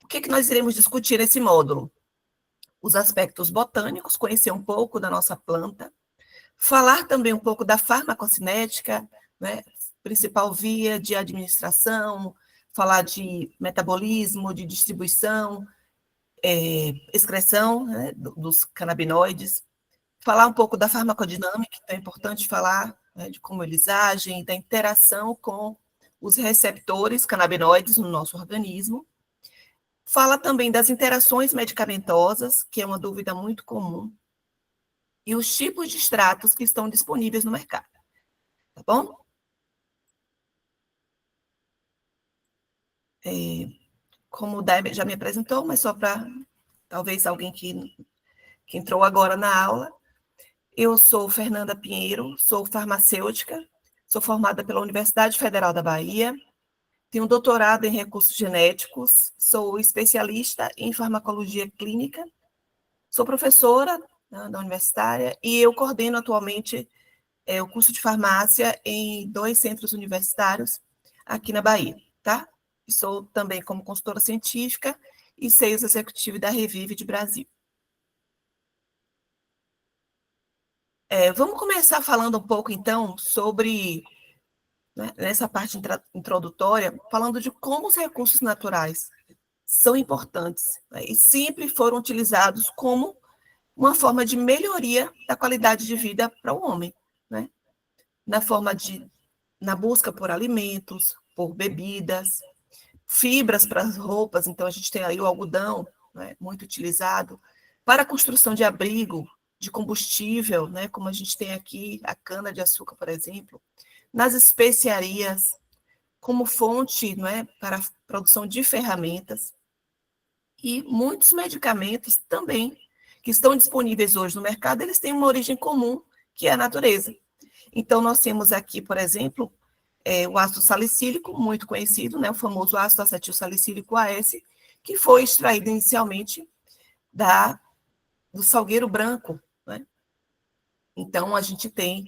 O que nós iremos discutir nesse módulo? Os aspectos botânicos, conhecer um pouco da nossa planta, falar também um pouco da farmacocinética, né, principal via de administração, falar de metabolismo, de distribuição, excreção, né, dos canabinoides, falar um pouco da farmacodinâmica, que é importante falar, né, de como eles agem, da interação com os receptores canabinoides no nosso organismo. Fala também das interações medicamentosas, que é uma dúvida muito comum, e os tipos de extratos que estão disponíveis no mercado. Tá bom? Como o Dai já me apresentou, mas só para talvez alguém que entrou agora na aula, eu sou Fernanda Pinheiro, sou farmacêutica, sou formada pela Universidade Federal da Bahia, tenho doutorado em recursos genéticos, sou especialista em farmacologia clínica, sou professora, né, da universitária e eu coordeno atualmente o curso de farmácia em 2 centros universitários aqui na Bahia, tá? Sou também como consultora científica e sales executive da Revive de Brasil. Vamos começar falando um pouco, então, sobre, né, nessa parte introdutória, falando de como os recursos naturais são importantes, né, e sempre foram utilizados como uma forma de melhoria da qualidade de vida para o homem, né? Na busca por alimentos, por bebidas, fibras para as roupas, então a gente tem aí o algodão, né, muito utilizado, para a construção de abrigo, de combustível, né, como a gente tem aqui a cana-de-açúcar, por exemplo, nas especiarias, como fonte, não é, para a produção de ferramentas, e muitos medicamentos também, que estão disponíveis hoje no mercado, eles têm uma origem comum, que é a natureza. Então, nós temos aqui, por exemplo, o ácido salicílico, muito conhecido, né, o famoso ácido acetil salicílico AS, que foi extraído inicialmente do salgueiro branco, né? Então, a gente tem,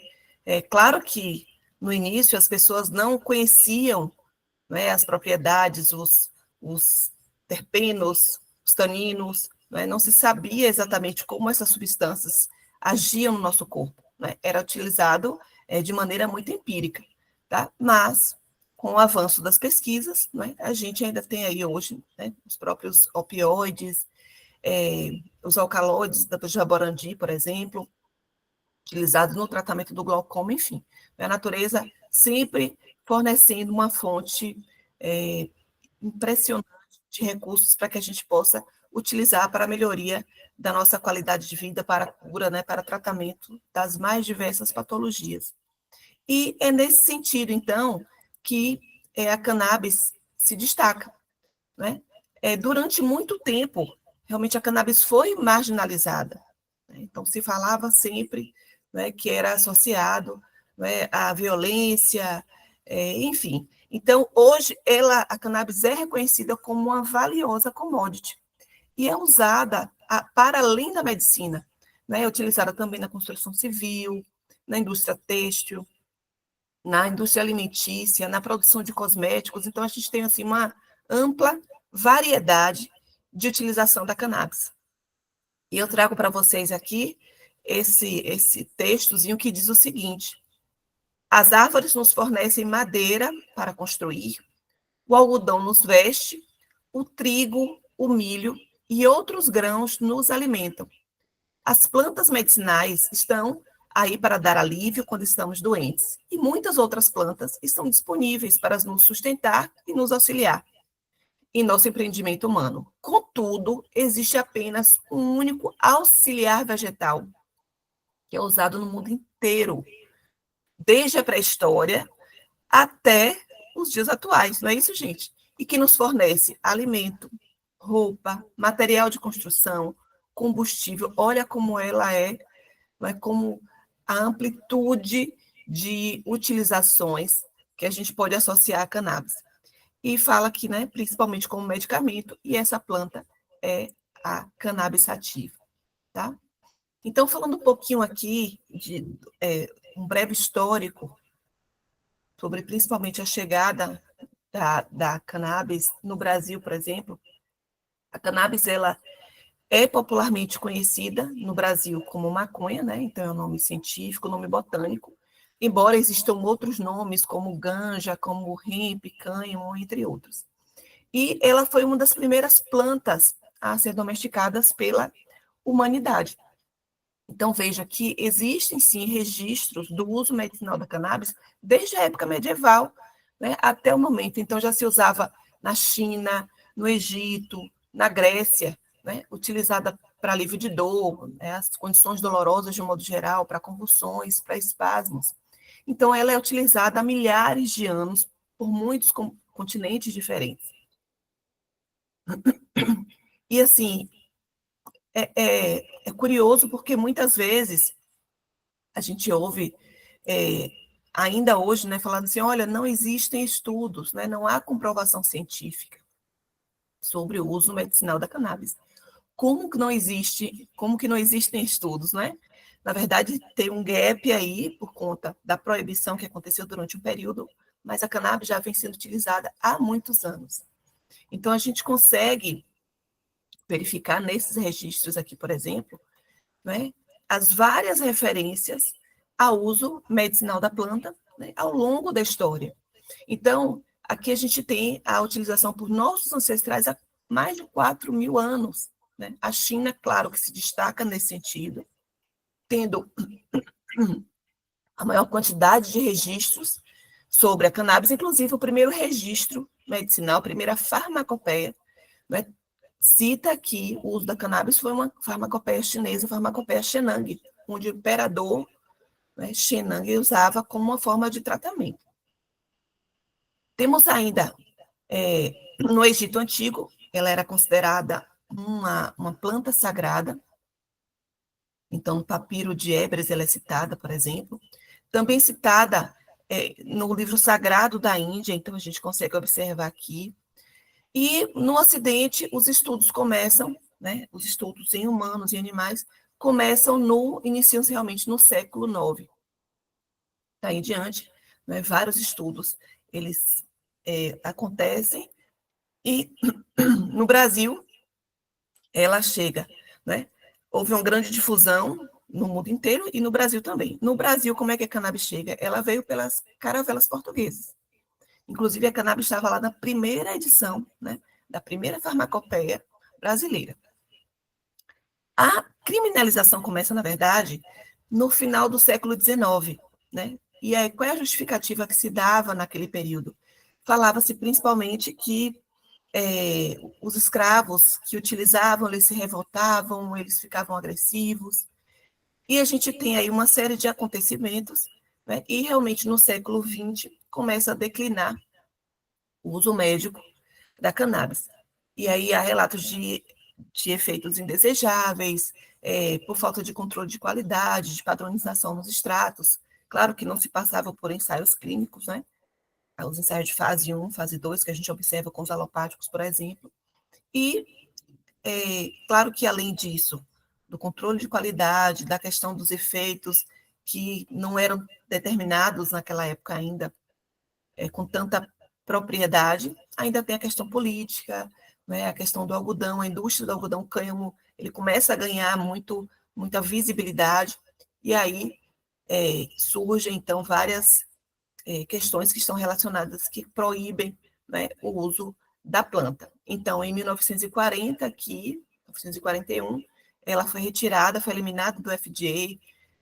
claro que no início as pessoas não conheciam, né, as propriedades, os terpenos, os taninos, né, não se sabia exatamente como essas substâncias agiam no nosso corpo, né? Era utilizado de maneira muito empírica, tá? Mas, com o avanço das pesquisas, né, a gente ainda tem aí hoje, né, os próprios opioides, os alcaloides da jaborandi, por exemplo, utilizados no tratamento do glaucoma, enfim. A natureza sempre fornecendo uma fonte impressionante de recursos para que a gente possa utilizar para a melhoria da nossa qualidade de vida, para a cura, né, para tratamento das mais diversas patologias. E é nesse sentido, então, que a cannabis se destaca, né? Durante muito tempo, realmente a cannabis foi marginalizada, né? Então, se falava sempre, né, que era associado, né, à violência, enfim. Então, hoje, a cannabis é reconhecida como uma valiosa commodity e é usada para além da medicina, né? É utilizada também na construção civil, na indústria têxtil, na indústria alimentícia, na produção de cosméticos. Então, a gente tem assim, uma ampla variedade de utilização da cannabis. E eu trago para vocês aqui esse textozinho que diz o seguinte: as árvores nos fornecem madeira para construir, o algodão nos veste, o trigo, o milho e outros grãos nos alimentam. As plantas medicinais estão aí para dar alívio quando estamos doentes, e muitas outras plantas estão disponíveis para nos sustentar e nos auxiliar em nosso empreendimento humano. Contudo, existe apenas um único auxiliar vegetal, que é usado no mundo inteiro, desde a pré-história até os dias atuais, não é isso, gente? E que nos fornece alimento, roupa, material de construção, combustível. Olha como ela não é, como a amplitude de utilizações que a gente pode associar à cannabis. E fala que, né, principalmente como medicamento, e essa planta é a cannabis sativa, tá? Então, falando um pouquinho aqui de um breve histórico sobre principalmente a chegada da cannabis no Brasil, por exemplo, A cannabis, ela é popularmente conhecida no Brasil como maconha, né? Então é um nome científico, nome botânico, embora existam outros nomes como ganja, como hemp, cânhamo, entre outros. E ela foi uma das primeiras plantas a ser domesticadas pela humanidade. Então, veja que existem, sim, registros do uso medicinal da cannabis desde a época medieval, né, até o momento. Então, já se usava na China, no Egito, na Grécia, né, utilizada para alívio de dor, né, as condições dolorosas de um modo geral, para convulsões, para espasmos. Então, ela é utilizada há milhares de anos por muitos continentes diferentes. E, assim, é curioso porque muitas vezes a gente ouve ainda hoje, né, falando assim, olha, não existem estudos, né, não há comprovação científica sobre o uso medicinal da cannabis. Como que não existe, como que não existem estudos, né? Na verdade, tem um gap aí por conta da proibição que aconteceu durante um período, mas a cannabis já vem sendo utilizada há muitos anos. Então, a gente consegue verificar nesses registros aqui, por exemplo, né, as várias referências ao uso medicinal da planta, né, ao longo da história. Então, aqui a gente tem a utilização por nossos ancestrais há mais de 4.000 anos. Né? A China, claro, que se destaca nesse sentido, tendo a maior quantidade de registros sobre a cannabis, inclusive o primeiro registro medicinal, a primeira farmacopeia, né, cita que o uso da cannabis foi uma farmacopeia chinesa, a farmacopeia Shenang, onde o imperador, né, Shenang usava como uma forma de tratamento. Temos ainda, no Egito Antigo, ela era considerada uma planta sagrada, então no papiro de Ebers ela é citada, por exemplo, também citada no livro sagrado da Índia, então a gente consegue observar aqui. E no Ocidente, os estudos começam, né, os estudos em humanos e animais, iniciam-se realmente no século IX. Daí em diante, né, vários estudos, eles acontecem, e no Brasil, ela chega, né, houve uma grande difusão no mundo inteiro e no Brasil também. No Brasil, como é que a cannabis chega? Ela veio pelas caravelas portuguesas. Inclusive, a cannabis estava lá na primeira edição, né, da primeira farmacopeia brasileira. A criminalização começa, na verdade, no final do século XIX, né? E aí, qual é a justificativa que se dava naquele período? Falava-se principalmente que os escravos que utilizavam, eles se revoltavam, eles ficavam agressivos, e a gente tem aí uma série de acontecimentos, né? E realmente no século XX começa a declinar o uso médico da cannabis. E aí há relatos de efeitos indesejáveis, por falta de controle de qualidade, de padronização nos extratos. Claro que não se passava por ensaios clínicos, né? Os ensaios de fase 1, fase 2, que a gente observa com os alopáticos, por exemplo. E, claro que além disso, do controle de qualidade, da questão dos efeitos que não eram determinados naquela época ainda, com tanta propriedade, ainda tem a questão política, né, a questão do algodão, a indústria do algodão cânhamo, ele começa a ganhar muita visibilidade, e aí surgem, então, várias questões que estão relacionadas, que proíbem, né, o uso da planta. Então, em 1940, aqui, 1941, ela foi retirada, foi eliminada do FDA,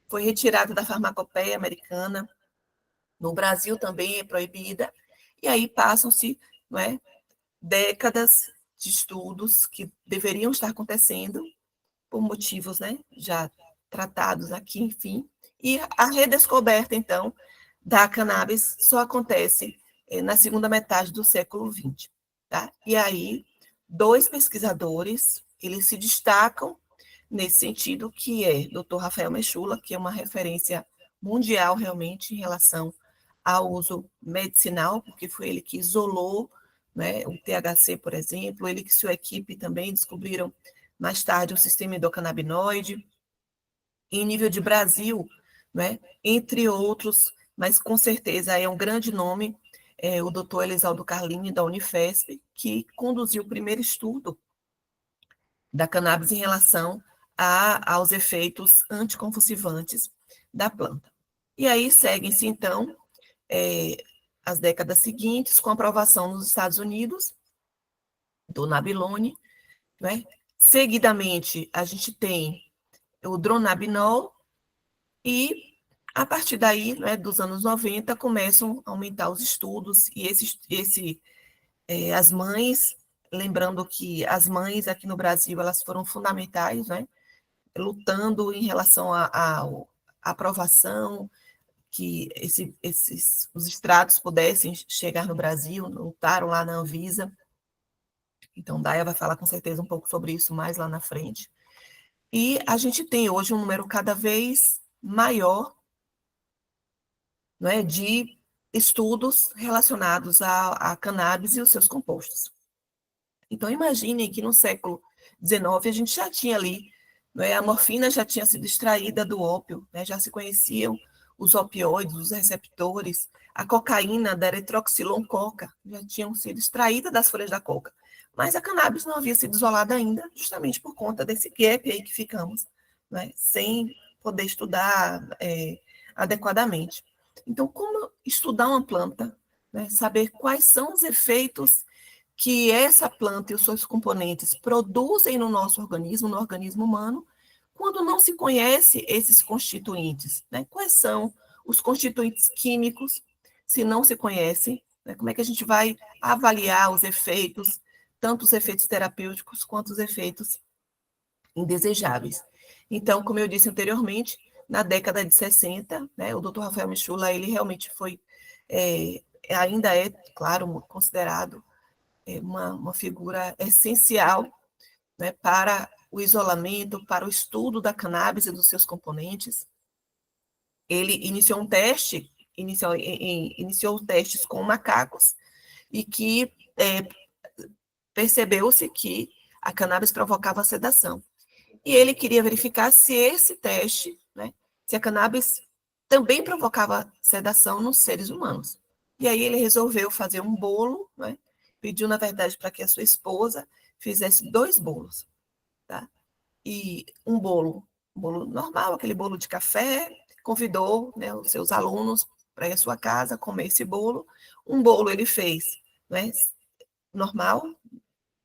foi retirada da farmacopeia americana, no Brasil também é proibida, e aí passam-se, não é, décadas de estudos que deveriam estar acontecendo por motivos, né, já tratados aqui, enfim, e a redescoberta, então, da cannabis só acontece na segunda metade do século XX. Tá? E aí, dois pesquisadores, eles se destacam nesse sentido, que é o Dr. Rafael Mechula, que é uma referência mundial realmente em relação ao uso medicinal, porque foi ele que isolou, né, o THC, por exemplo, ele que sua equipe também descobriram mais tarde o sistema endocannabinoide. Em nível de Brasil, né, entre outros, mas com certeza é um grande nome, o doutor Elisaldo Carlini, da Unifesp, que conduziu o primeiro estudo da cannabis em relação aos efeitos anticonvulsivantes da planta. E aí seguem-se, então, as décadas seguintes, com aprovação nos Estados Unidos, do Nabilone, né? Seguidamente, a gente tem o Dronabinol, e a partir daí, né, dos anos 90, começam a aumentar os estudos, e as mães, lembrando que as mães aqui no Brasil, elas foram fundamentais, né, lutando em relação à aprovação, que os extratos pudessem chegar no Brasil, lutaram lá na Anvisa. Então, Daya vai falar com certeza um pouco sobre isso mais lá na frente. E a gente tem hoje um número cada vez maior, né, de estudos relacionados à cannabis e os seus compostos. Então, imaginem que no século XIX a gente já tinha ali, né, a morfina já tinha sido extraída do ópio, né, já se conheciam os opioides, os receptores, a cocaína da eritroxilon-coca já tinham sido extraídas das folhas da coca. Mas a cannabis não havia sido isolada ainda, justamente por conta desse gap aí que ficamos, né, sem poder estudar adequadamente. Então, como estudar uma planta, né, saber quais são os efeitos que essa planta e os seus componentes produzem no nosso organismo, no organismo humano, quando não se conhece esses constituintes, né? Quais são os constituintes químicos, se não se conhecem, né? Como é que a gente vai avaliar os efeitos, tanto os efeitos terapêuticos quanto os efeitos indesejáveis? Então, como eu disse anteriormente, na década de 60, né, o Dr. Rafael Michula, ele realmente foi, ainda é, claro, considerado uma figura essencial, né, para o isolamento, para o estudo da cannabis e dos seus componentes. Ele iniciou um teste, iniciou testes com macacos, e que percebeu-se que a cannabis provocava sedação. E ele queria verificar se esse teste, né, se a cannabis também provocava sedação nos seres humanos. E aí ele resolveu fazer um bolo, né, pediu, na verdade, para que a sua esposa fizesse 2 bolos, tá? E um bolo normal, aquele bolo de café, convidou, né, os seus alunos para ir à sua casa comer esse bolo. Um bolo ele fez, né, normal,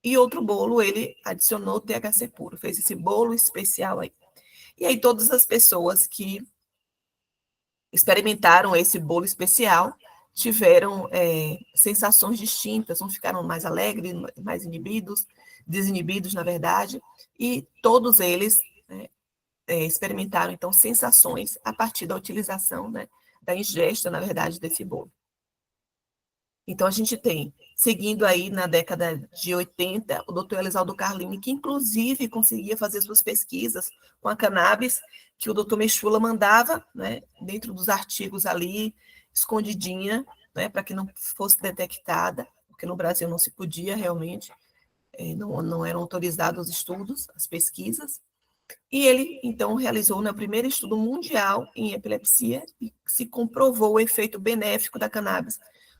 e outro bolo ele adicionou THC puro, fez esse bolo especial aí. E aí todas as pessoas que experimentaram esse bolo especial tiveram sensações distintas, uns ficaram mais alegres, mais desinibidos, na verdade, e todos eles, né, experimentaram, então, sensações a partir da utilização, né, da ingesta, na verdade, desse bolo. Então, a gente tem, seguindo aí na década de 80, o doutor Elisaldo Carlini, que inclusive conseguia fazer suas pesquisas com a cannabis, que o doutor Mechula mandava, né, dentro dos artigos ali, escondidinha, né, para que não fosse detectada, porque no Brasil não se podia realmente, não eram autorizados os estudos, as pesquisas. E ele, então, realizou, né, o primeiro estudo mundial em epilepsia e se comprovou o efeito benéfico da cannabis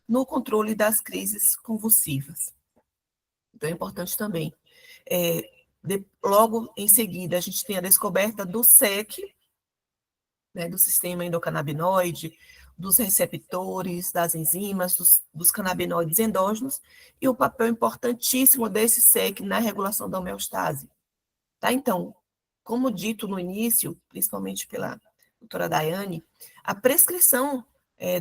no controle das crises convulsivas. Então, é importante também. Logo em seguida, a gente tem a descoberta do SEC, né, do sistema endocannabinoide, dos receptores, das enzimas, dos canabinoides endógenos, e o papel importantíssimo desse SEC na regulação da homeostase. Tá? Então, como dito no início, principalmente pela doutora Daiane, a prescrição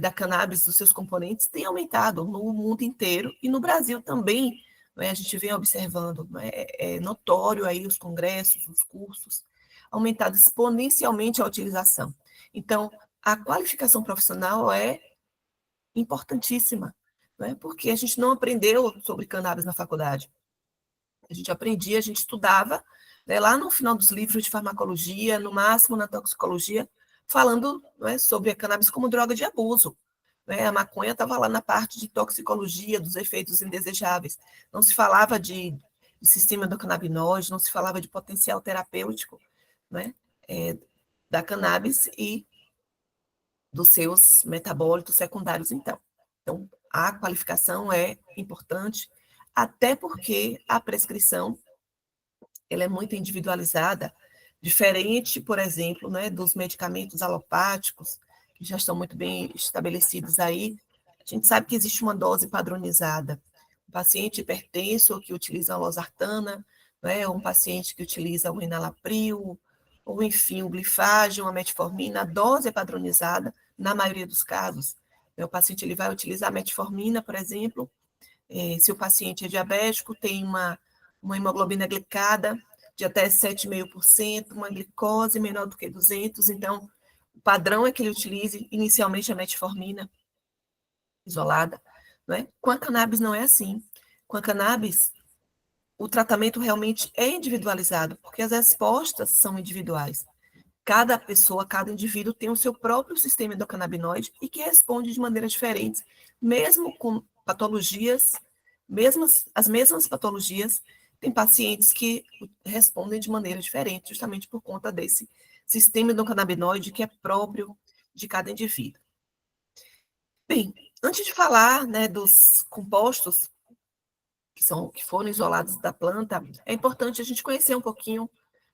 da cannabis, dos seus componentes, tem aumentado no mundo inteiro e no Brasil também, né, a gente vem observando, né, é notório aí os congressos, os cursos, aumentado exponencialmente a utilização. Então, a qualificação profissional é importantíssima, né, porque a gente não aprendeu sobre cannabis na faculdade. A gente aprendia, a gente estudava, né, lá no final dos livros de farmacologia, no máximo na toxicologia, falando, né, sobre a cannabis como droga de abuso. Né? A maconha estava lá na parte de toxicologia, dos efeitos indesejáveis. Não se falava de sistema endocannabinoide, não se falava de potencial terapêutico, né, da cannabis e dos seus metabólitos secundários, então. Então, a qualificação é importante, até porque a prescrição ela é muito individualizada, diferente, por exemplo, né, dos medicamentos alopáticos, que já estão muito bem estabelecidos aí. A gente sabe que existe uma dose padronizada. Um paciente hipertenso que utiliza a losartana, né, um paciente que utiliza o enalapril, ou enfim, o glifage, uma metformina, a dose é padronizada na maioria dos casos. O paciente ele vai utilizar a metformina, por exemplo, se o paciente é diabético, tem uma hemoglobina glicada de até 7,5%, uma glicose menor do que 200, então o padrão é que ele utilize inicialmente a metformina isolada, né? Com a cannabis não é assim. Com a cannabis, o tratamento realmente é individualizado, porque as respostas são individuais. Cada pessoa, cada indivíduo tem o seu próprio sistema endocannabinoide e que responde de maneiras diferentes, mesmo com patologias, as mesmas patologias, tem pacientes que respondem de maneira diferente, justamente por conta desse sistema endocannabinoide que é próprio de cada indivíduo. Bem, antes de falar, né, dos compostos que foram isolados da planta, é importante a gente conhecer um pouquinho,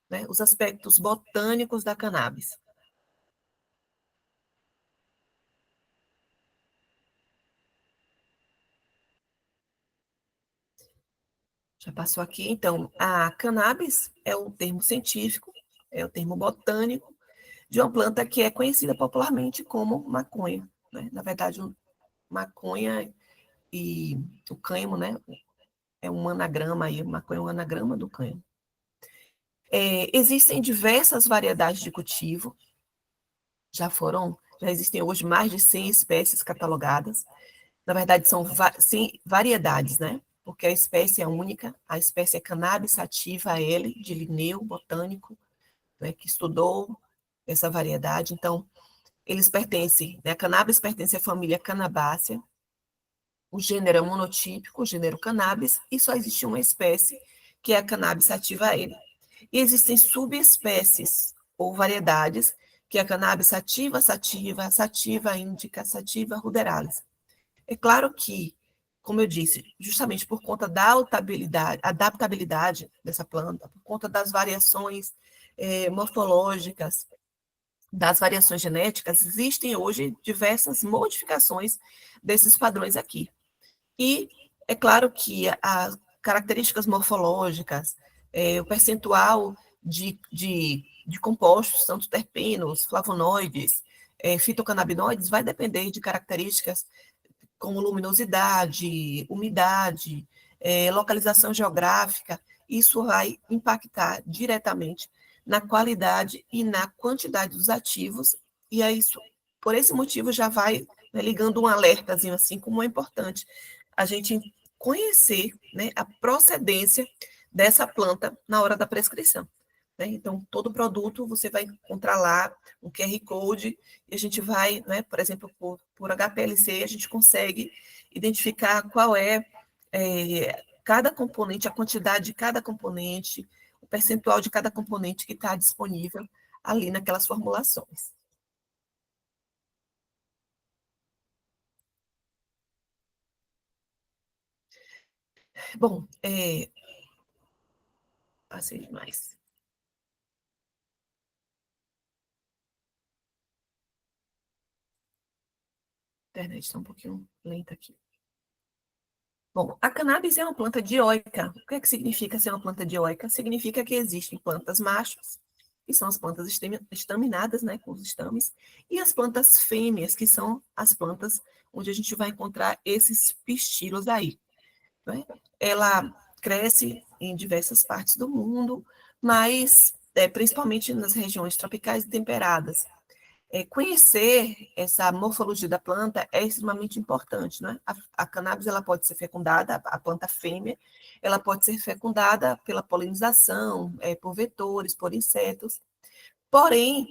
né, os aspectos botânicos da cannabis. Já passou aqui? Então, a cannabis é o termo científico, é o termo botânico de uma planta que é conhecida popularmente como maconha, né? Na verdade, maconha e o cânhamo, né? É um anagrama aí, maconha é um anagrama do cânhamo. Existem diversas variedades de cultivo, já existem hoje mais de 100 espécies catalogadas. Na verdade, são variedades, né? Porque a espécie é única, a espécie é Cannabis sativa L, de Linneu, botânico, né, que estudou essa variedade. Então, eles pertencem, né, a cannabis pertence à família Cannabaceae, o gênero é monotípico, o gênero Cannabis, e só existe uma espécie, que é a Cannabis sativa L. E existem subespécies ou variedades, que é a Cannabis sativa, sativa, sativa indica, sativa ruderalis. É claro que, como eu disse, justamente por conta da adaptabilidade dessa planta, por conta das variações morfológicas, das variações genéticas, existem hoje diversas modificações desses padrões aqui. E é claro que as características morfológicas, o percentual de compostos, tanto terpenos, flavonoides, fitocannabinoides, vai depender de características como luminosidade, umidade, localização geográfica, isso vai impactar diretamente na qualidade e na quantidade dos ativos, e é isso, por esse motivo, já vai, né, ligando um alertazinho assim, como é importante a gente conhecer, né, a procedência dessa planta na hora da prescrição. Né? Então, todo produto você vai encontrar lá um QR Code e a gente vai, né, por exemplo, por HPLC, a gente consegue identificar qual cada componente, a quantidade de cada componente, o percentual de cada componente que está disponível ali naquelas formulações. Bom, passei demais. A internet está um pouquinho lenta aqui. Bom, a cannabis é uma planta dioica. O que é que significa ser uma planta dioica? Significa que existem plantas machos, que são as plantas estaminadas, né, com os estames, e as plantas fêmeas, que são as plantas onde a gente vai encontrar esses pistilos aí. Né? Ela cresce em diversas partes do mundo, mas principalmente nas regiões tropicais e temperadas. Conhecer essa morfologia da planta é extremamente importante, né? A cannabis ela pode ser fecundada, a planta fêmea, ela pode ser fecundada pela polinização, por vetores, por insetos. Porém,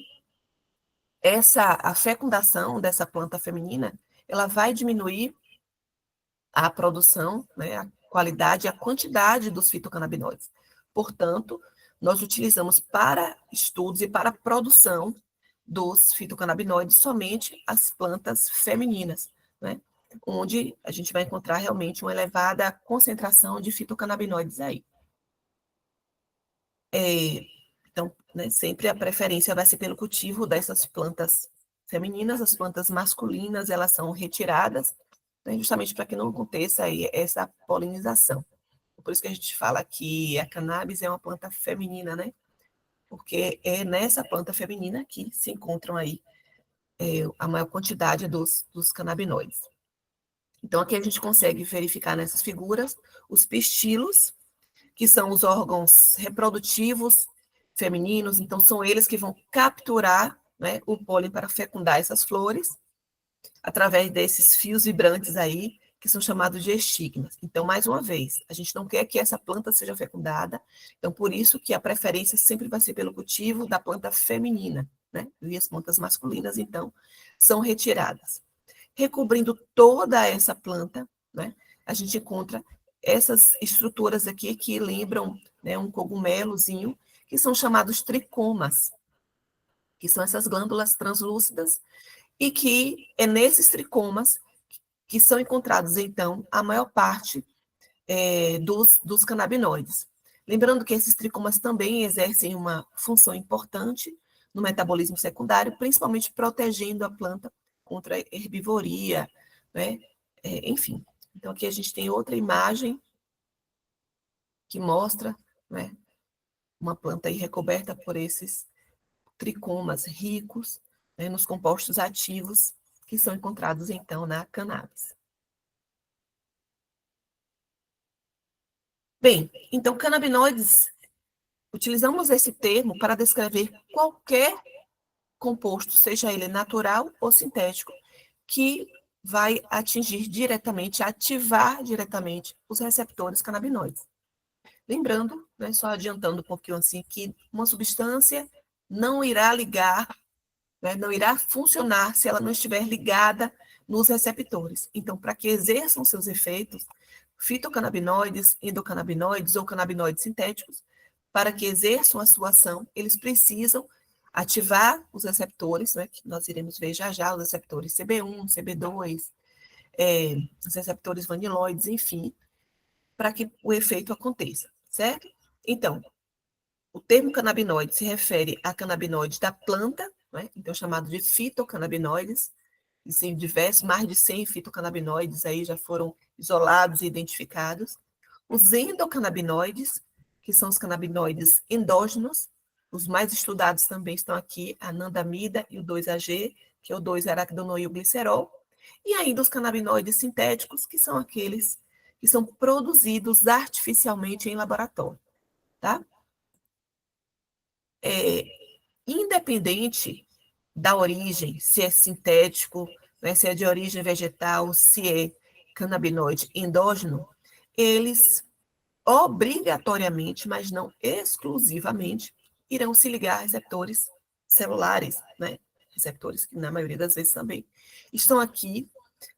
a fecundação dessa planta feminina, ela vai diminuir a produção, né, a qualidade e a quantidade dos fitocannabinoides. Portanto, nós utilizamos para estudos e para a produção dos fitocannabinoides somente as plantas femininas, né? Onde a gente vai encontrar realmente uma elevada concentração de fitocannabinoides aí. Então, né, sempre a preferência vai ser pelo cultivo dessas plantas femininas. As plantas masculinas, elas são retiradas, né, justamente para que não aconteça aí essa polinização. Por isso que a gente fala que a cannabis é uma planta feminina, né? Porque é nessa planta feminina que se encontram aí a maior quantidade dos canabinoides. Então, aqui a gente consegue verificar nessas figuras os pistilos, que são os órgãos reprodutivos femininos. Então, são eles que vão capturar, né, o pólen para fecundar essas flores, através desses fios vibrantes aí, que são chamados de estigmas. Então, mais uma vez, a gente não quer que essa planta seja fecundada, então por isso que a preferência sempre vai ser pelo cultivo da planta feminina, né? E as plantas masculinas, então, são retiradas. Recobrindo toda essa planta, né, a gente encontra essas estruturas aqui que lembram, né, um cogumelozinho, que são chamados tricomas, que são essas glândulas translúcidas, e que é nesses tricomas que são encontrados, então, a maior parte dos canabinoides. Lembrando que esses tricomas também exercem uma função importante no metabolismo secundário, principalmente protegendo a planta contra a herbivoria, né? Enfim. Então, aqui a gente tem outra imagem que mostra, né, uma planta aí recoberta por esses tricomas ricos, né, nos compostos ativos que são encontrados, então, na cannabis. Bem, então, canabinoides, utilizamos esse termo para descrever qualquer composto, seja ele natural ou sintético, que vai atingir diretamente, ativar diretamente os receptores canabinoides. Lembrando, né, só adiantando um pouquinho assim, que uma substância não irá ligar, né, não irá funcionar se ela não estiver ligada nos receptores. Então, para que exerçam seus efeitos, fitocannabinoides, endocannabinoides ou canabinoides sintéticos, para que exerçam a sua ação, eles precisam ativar os receptores, né, que nós iremos ver já já, os receptores CB1, CB2, os receptores vaniloides, enfim, para que o efeito aconteça, certo? Então, o termo canabinoide se refere a canabinoides da planta, né? Então chamado de fitocannabinoides, existem diversos, mais de 100 fitocannabinoides aí já foram isolados e identificados. Os endocannabinoides, que são os canabinoides endógenos, os mais estudados também estão aqui, a anandamida e o 2-AG, que é o 2-araquidonoilglicerol, e ainda os canabinoides sintéticos, que são aqueles que são produzidos artificialmente em laboratório, tá? Independente da origem, se é sintético, né, se é de origem vegetal, se é canabinoide endógeno, eles obrigatoriamente, mas não exclusivamente, irão se ligar a receptores celulares, né? Receptores que, na maioria das vezes, também estão aqui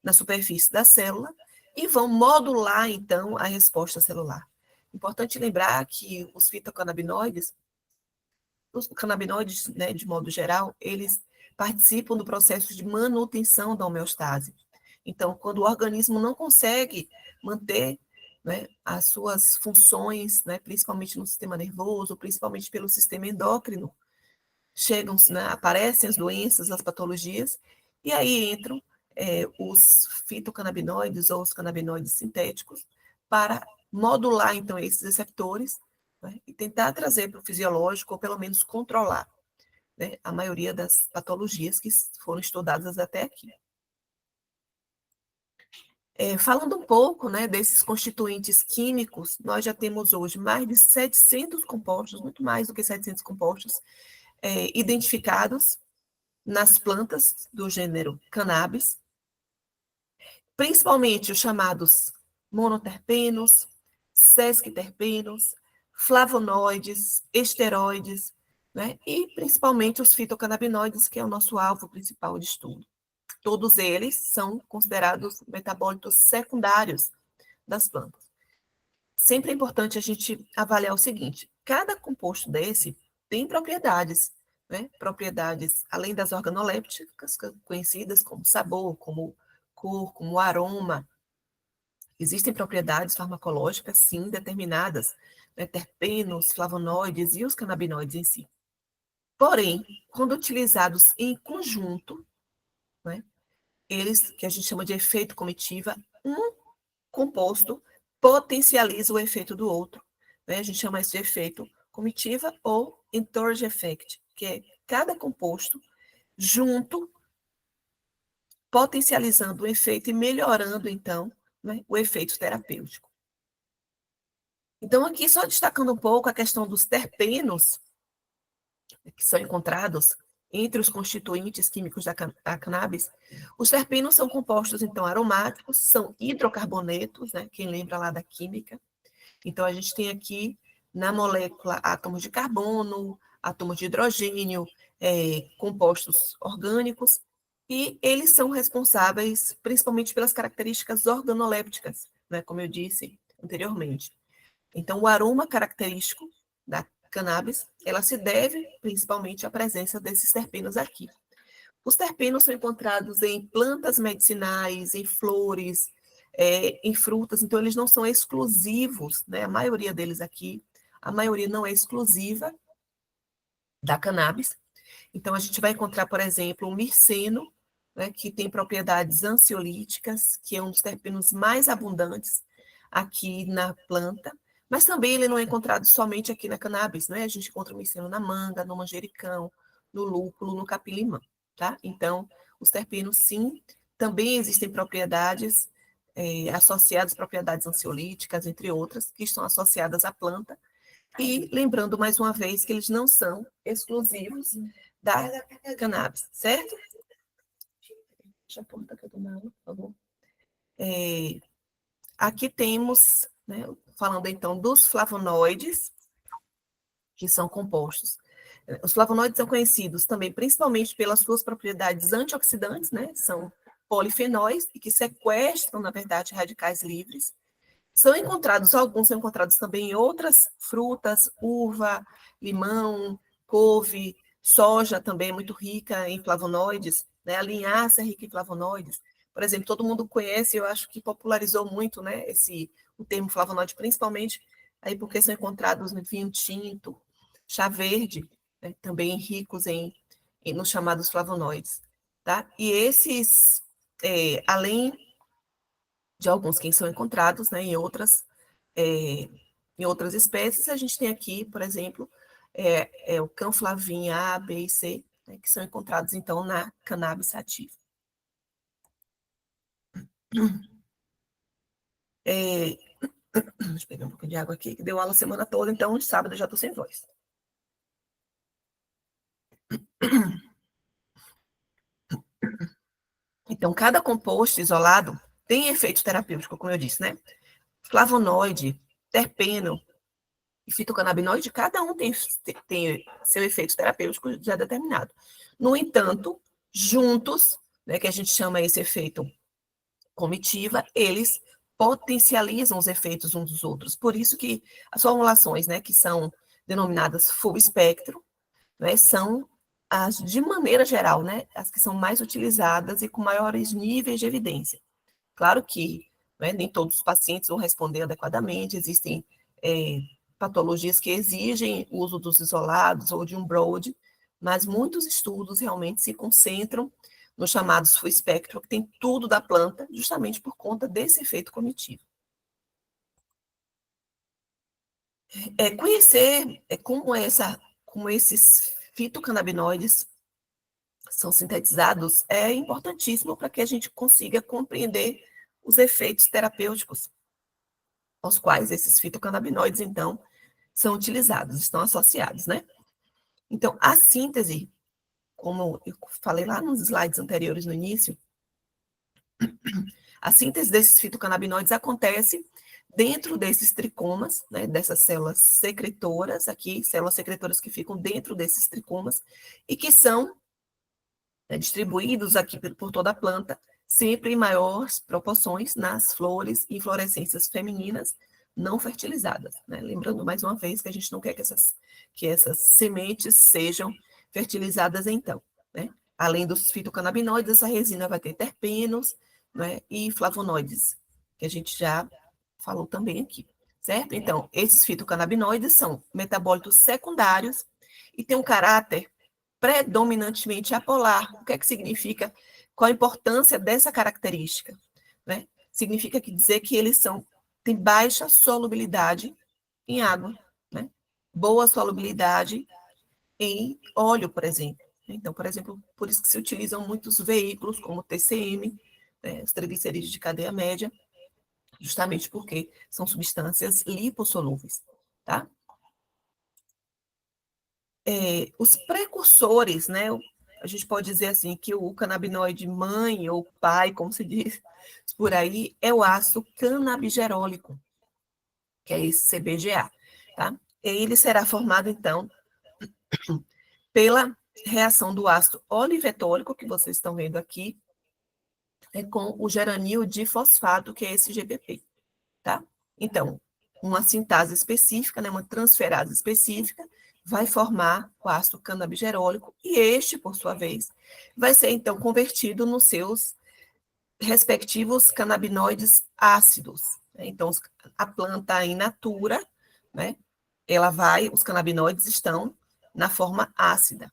na superfície da célula e vão modular, então, a resposta celular. Importante lembrar que os canabinoides, né, de modo geral, eles participam do processo de manutenção da homeostase. Então, quando o organismo não consegue manter, né, as suas funções, né, principalmente no sistema nervoso, principalmente pelo sistema endócrino, chegam, né, aparecem as doenças, as patologias, e aí entram os fitocannabinoides ou os canabinoides sintéticos para modular, então, esses receptores, né, e tentar trazer para o fisiológico, ou pelo menos controlar, né, a maioria das patologias que foram estudadas até aqui. Falando um pouco, né, desses constituintes químicos, nós já temos hoje mais de 700 compostos, muito mais do que 700 compostos, identificados nas plantas do gênero cannabis, principalmente os chamados monoterpenos, sesquiterpenos, flavonoides, esteroides, né, e principalmente os fitocannabinoides, que é o nosso alvo principal de estudo. Todos eles são considerados metabólitos secundários das plantas. Sempre é importante a gente avaliar o seguinte: cada composto desse tem propriedades, né? Propriedades, além das organolépticas, conhecidas como sabor, como cor, como aroma, Existem propriedades farmacológicas, sim, determinadas, né, terpenos, flavonoides e os canabinoides em si. Porém, quando utilizados em conjunto, né, eles, que a gente chama de efeito comitiva, um composto potencializa o efeito do outro. Né? A gente chama isso de efeito comitiva ou entourage effect, que é cada composto junto, potencializando o efeito e melhorando, então, né, o efeito terapêutico. Então, aqui só destacando um pouco a questão dos terpenos, que são encontrados entre os constituintes químicos da cannabis. Os terpenos são compostos, então, aromáticos, são hidrocarbonetos, né? Quem lembra lá da química. Então, a gente tem aqui na molécula átomos de carbono, átomos de hidrogênio, compostos orgânicos, e eles são responsáveis principalmente pelas características organolépticas, né? Como eu disse anteriormente. Então, o aroma característico da cannabis, ela se deve principalmente à presença desses terpenos aqui. Os terpenos são encontrados em plantas medicinais, em flores, em frutas, então eles não são exclusivos, né? A maioria deles aqui, a maioria não é exclusiva da cannabis. Então, a gente vai encontrar, por exemplo, o mirceno, né, que tem propriedades ansiolíticas, que é um dos terpenos mais abundantes aqui na planta, mas também ele não é encontrado somente aqui na cannabis, né? A gente encontra o mirceno na manga, no manjericão, no lúpulo, no capim-limão, tá? Então, os terpenos, sim, também existem propriedades associadas, propriedades ansiolíticas, entre outras, que estão associadas à planta, e lembrando mais uma vez que eles não são exclusivos da cannabis, certo? Deixa a porta aqui do lado, por favor. Aqui temos, né, falando então dos flavonoides, que são compostos. Os flavonoides são conhecidos também principalmente pelas suas propriedades antioxidantes, né? São polifenóis e que sequestram, na verdade, radicais livres. São encontrados, alguns são encontrados também em outras frutas, uva, limão, couve, soja também é muito rica em flavonoides, né? A linhaça é rica em flavonoides. Por exemplo, todo mundo conhece, eu acho que popularizou muito, né, o termo flavonoide, principalmente aí porque são encontrados no vinho tinto, chá verde, né, também ricos nos chamados flavonoides. Tá? E esses, além de alguns que são encontrados, né, em outras espécies, a gente tem aqui, por exemplo, o canflavin A, B e C, né, que são encontrados, então, na cannabis sativa. Deixa eu pegar um pouquinho de água aqui, que deu aula a semana toda, então, sábado eu já estou sem voz. Então, cada composto isolado tem efeito terapêutico, como eu disse, né? Flavonoide, terpeno e fitocannabinoide, cada um tem seu efeito terapêutico já determinado. No entanto, juntos, né, que a gente chama esse efeito comitiva, eles potencializam os efeitos uns dos outros. Por isso que as formulações, né, que são denominadas full espectro, né, são as, de maneira geral, né, as que são mais utilizadas e com maiores níveis de evidência. Claro que, né, nem todos os pacientes vão responder adequadamente, existem patologias que exigem o uso dos isolados ou de um broad, mas muitos estudos realmente se concentram nos chamados full spectrum, que tem tudo da planta, justamente por conta desse efeito comitivo. Conhecer como esses fitocannabinoides são sintetizados é importantíssimo para que a gente consiga compreender os efeitos terapêuticos aos quais esses fitocannabinoides, então, são utilizados, estão associados, né? Então, a síntese, como eu falei lá nos slides anteriores no início, a síntese desses fitocannabinoides acontece dentro desses tricomas, né, dessas células secretoras aqui, células secretoras que ficam dentro desses tricomas e que são, né, distribuídos aqui por toda a planta, sempre em maiores proporções nas flores e inflorescências femininas não fertilizadas. Né? Lembrando mais uma vez que a gente não quer que essas sementes sejam fertilizadas então. Né? Além dos fitocannabinoides, essa resina vai ter terpenos, né, e flavonoides que a gente já falou também aqui, certo? Então, esses fitocannabinoides são metabólitos secundários e têm um caráter predominantemente apolar. O que é que significa? Qual a importância dessa característica? Né? Significa dizer que eles têm baixa solubilidade em água, né? Boa solubilidade em óleo, por exemplo. Então, por exemplo, por isso que se utilizam muitos veículos como TCM, né, os triglicerídeos de cadeia média, justamente porque são substâncias lipossolúveis, tá? Os precursores, né? A gente pode dizer assim que o canabinoide mãe ou pai, como se diz por aí, é o ácido canabigerólico, que é esse CBGA, tá? Ele será formado, então, pela reação do ácido olivetólico, que vocês estão vendo aqui, com o geranil difosfato, que é esse GBP, tá? Então, uma sintase específica, né, uma transferase específica, vai formar o ácido canabigerólico, e este, por sua vez, vai ser, então, convertido nos seus respectivos canabinoides ácidos. Né? Então, a planta in natura, né, os canabinoides estão na forma ácida.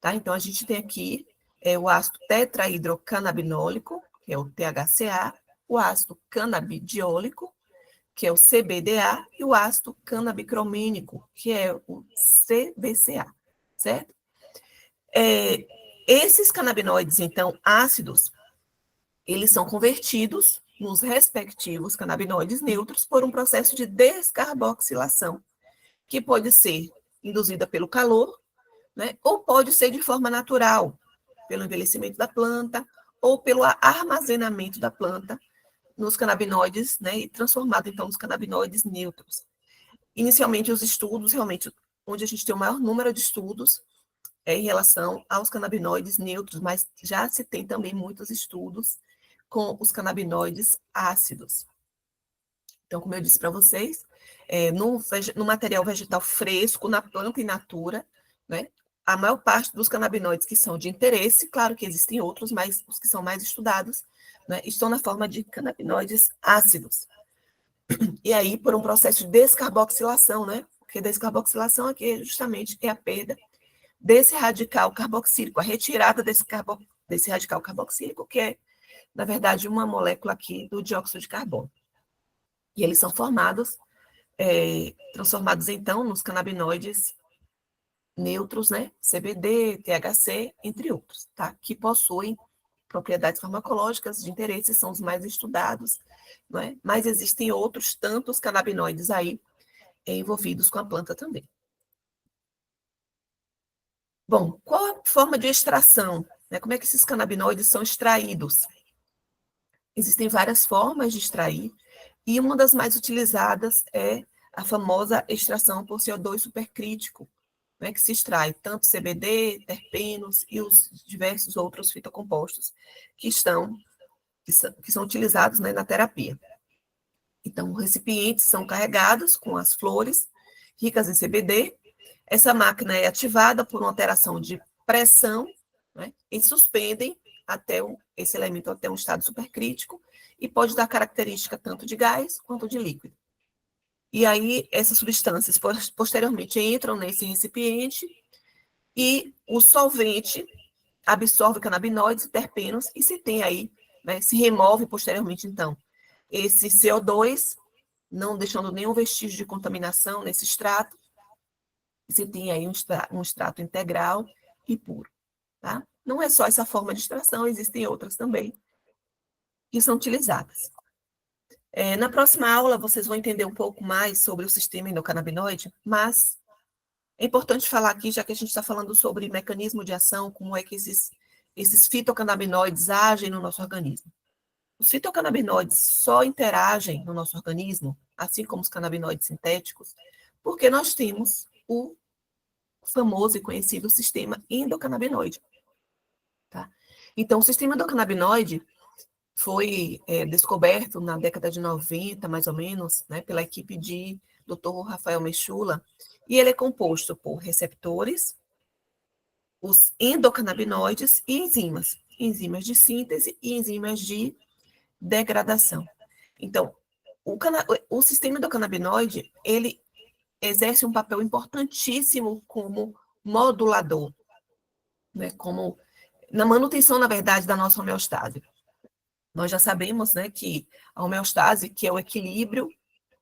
Tá? Então, a gente tem aqui o ácido tetrahidrocannabinólico, que é o THCA, o ácido canabidiólico, que é o CBDA, e o ácido canabicromênico, que é o CBCA, certo? Esses canabinoides, então, ácidos, eles são convertidos nos respectivos canabinoides neutros por um processo de descarboxilação, que pode ser induzida pelo calor, né, ou pode ser de forma natural, pelo envelhecimento da planta, ou pelo armazenamento da planta nos canabinoides, né, e transformado, então, nos canabinoides neutros. Inicialmente, os estudos, realmente, onde a gente tem o maior número de estudos em relação aos canabinoides neutros, mas já se tem também muitos estudos com os canabinoides ácidos. Então, como eu disse para vocês, no material vegetal fresco, na planta in natura, né, a maior parte dos canabinoides que são de interesse, claro que existem outros, mas os que são mais estudados, né, estão na forma de canabinoides ácidos. E aí, por um processo de descarboxilação, né? Porque descarboxilação aqui justamente é a perda desse radical carboxílico, a retirada desse radical carboxílico, que é, na verdade, uma molécula aqui do dióxido de carbono. E eles são transformados, então, nos canabinoides neutros, né? CBD, THC, entre outros, tá? Que possuem propriedades farmacológicas de interesse, são os mais estudados, não é? Mas existem outros tantos canabinoides aí envolvidos com a planta também. Bom, qual a forma de extração? Né? Como é que esses canabinoides são extraídos? Existem várias formas de extrair, e uma das mais utilizadas é a famosa extração por CO2 supercrítico, né, que se extrai tanto CBD, terpenos e os diversos outros fitocompostos que são utilizados, né, na terapia. Então, os recipientes são carregados com as flores ricas em CBD. Essa máquina é ativada por uma alteração de pressão, né, e suspendem esse elemento até um estado supercrítico, e pode dar característica tanto de gás quanto de líquido. E aí, essas substâncias posteriormente entram nesse recipiente, e o solvente absorve canabinoides e terpenos, e se tem aí, né, se remove posteriormente, então, esse CO2, não deixando nenhum vestígio de contaminação nesse extrato, e se tem aí um extrato integral e puro, tá? Não é só essa forma de extração, existem outras também que são utilizadas. Na próxima aula, vocês vão entender um pouco mais sobre o sistema endocannabinoide, mas é importante falar aqui, já que a gente está falando sobre mecanismo de ação, como é que esses fitocannabinoides agem no nosso organismo. Os fitocannabinoides só interagem no nosso organismo, assim como os canabinoides sintéticos, porque nós temos o famoso e conhecido sistema endocannabinoide. Tá? Então, o sistema endocannabinoide foi descoberto na década de 90, mais ou menos, né, pela equipe de Dr. Rafael Mechula, e ele é composto por receptores, os endocannabinoides e enzimas de síntese e enzimas de degradação. Então, o sistema endocannabinoide, ele exerce um papel importantíssimo como modulador, né? Como na manutenção, na verdade, da nossa homeostase. Nós já sabemos, né, que a homeostase, que é o equilíbrio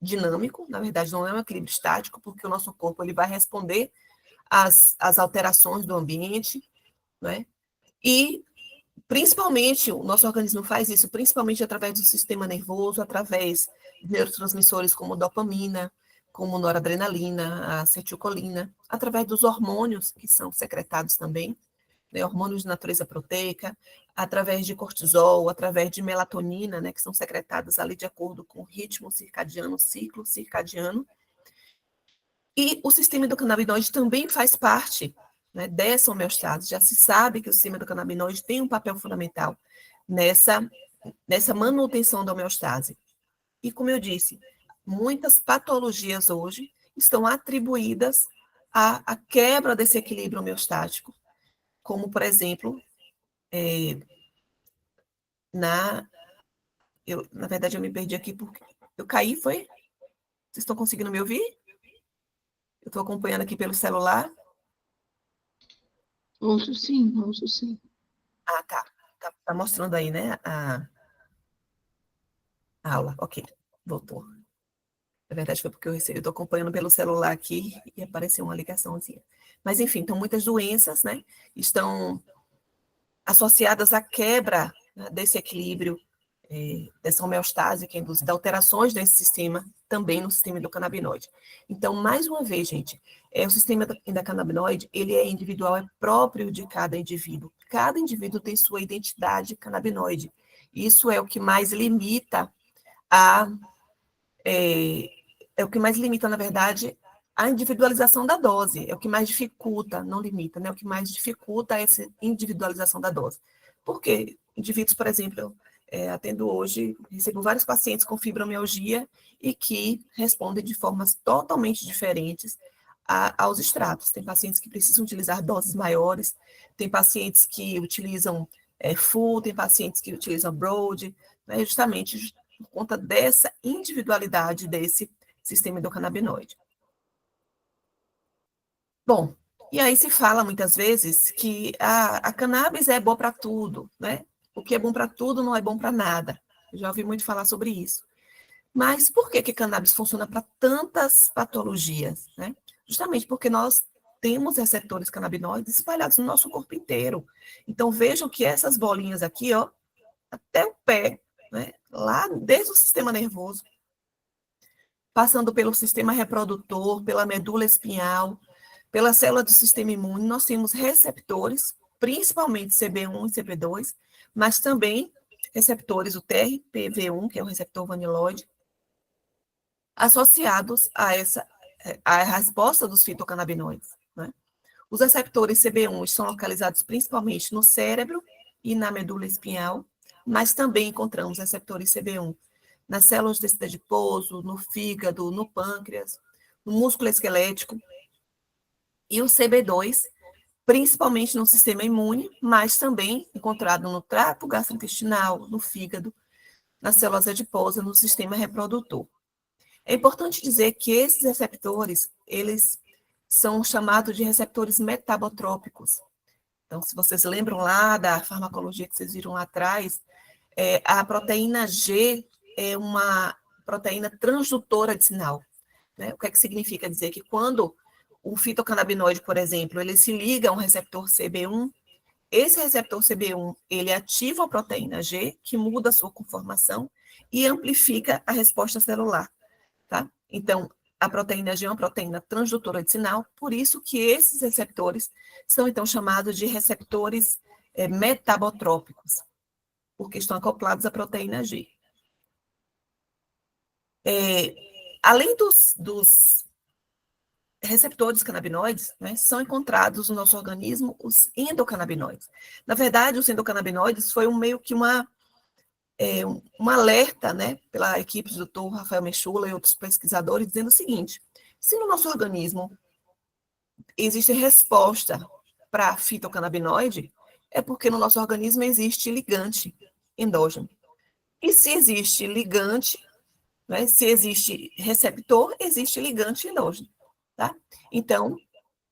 dinâmico, na verdade, não é um equilíbrio estático, porque o nosso corpo ele vai responder às alterações do ambiente, né? E, principalmente, o nosso organismo faz isso, principalmente através do sistema nervoso, através de neurotransmissores como dopamina, como noradrenalina, acetilcolina, através dos hormônios que são secretados também, né, hormônios de natureza proteica, através de cortisol, através de melatonina, né, que são secretadas ali de acordo com o ritmo circadiano, ciclo circadiano. E o sistema endocannabinoide também faz parte, né, dessa homeostase. Já se sabe que o sistema endocannabinoide tem um papel fundamental nessa manutenção da homeostase. E, como eu disse, muitas patologias hoje estão atribuídas à quebra desse equilíbrio homeostático, como, por exemplo, na verdade, eu me perdi aqui porque eu caí, foi? Vocês estão conseguindo me ouvir? Eu estou acompanhando aqui pelo celular. Ouço sim, ouço sim. Ah, tá. Tá mostrando aí, né? A aula. Ok, voltou. Na verdade, foi porque eu estou acompanhando pelo celular aqui e apareceu uma ligaçãozinha. Mas, enfim, então muitas doenças, né, estão associadas à quebra, né, desse equilíbrio, dessa homeostase que é induzida, alterações desse sistema, também no sistema endocannabinoide. Então, mais uma vez, gente, o sistema endocannabinoide, ele é individual, é próprio de cada indivíduo. Cada indivíduo tem sua identidade canabinoide. Isso é o que mais limita a... é o que mais limita, na verdade, a individualização da dose, é o que mais dificulta, não limita, né? É o que mais dificulta essa individualização da dose. Por quê? Indivíduos, por exemplo, atendo hoje, recebo vários pacientes com fibromialgia e que respondem de formas totalmente diferentes aos extratos. Tem pacientes que precisam utilizar doses maiores, tem pacientes que utilizam full, tem pacientes que utilizam broad, né? Justamente por conta dessa individualidade desse sistema endocannabinoide. Bom, e aí se fala muitas vezes que a cannabis é boa para tudo, né? O que é bom para tudo não é bom para nada. Eu já ouvi muito falar sobre isso. Mas por que a cannabis funciona para tantas patologias, né? Justamente porque nós temos receptores canabinoides espalhados no nosso corpo inteiro. Então vejam que essas bolinhas aqui, ó, até o pé, né? Lá desde o sistema nervoso, passando pelo sistema reprodutor, pela medula espinhal, pela célula do sistema imune, nós temos receptores, principalmente CB1 e CB2, mas também receptores, o TRPV1, que é o receptor vaniloide, associados a resposta dos fitocannabinoides, né? Os receptores CB1 estão localizados principalmente no cérebro e na medula espinhal, mas também encontramos receptores CB1 nas células de tecido adiposo, no fígado, no pâncreas, no músculo esquelético, e o CB2, principalmente no sistema imune, mas também encontrado no trato gastrointestinal, no fígado, nas células adiposas, no sistema reprodutor. É importante dizer que esses receptores, eles são chamados de receptores metabotrópicos. Então, se vocês lembram lá da farmacologia que vocês viram lá atrás, a proteína G é uma proteína transdutora de sinal, né? O que é que significa dizer? Que quando o fitocannabinoide, por exemplo, ele se liga a um receptor CB1, esse receptor CB1, ele ativa a proteína G, que muda a sua conformação e amplifica a resposta celular, tá? Então, a proteína G é uma proteína transdutora de sinal, por isso que esses receptores são, então, chamados de receptores metabotrópicos, porque estão acoplados à proteína G. Além dos receptores canabinoides, né, são encontrados no nosso organismo os endocannabinoides. Na verdade, os endocannabinoides foi meio que um alerta, né, pela equipe do Dr. Rafael Mechula e outros pesquisadores, dizendo o seguinte: se no nosso organismo existe resposta para fitocannabinoide, é porque no nosso organismo existe ligante endógeno. E se existe ligante, né? Se existe receptor, existe ligante endógeno, tá? Então,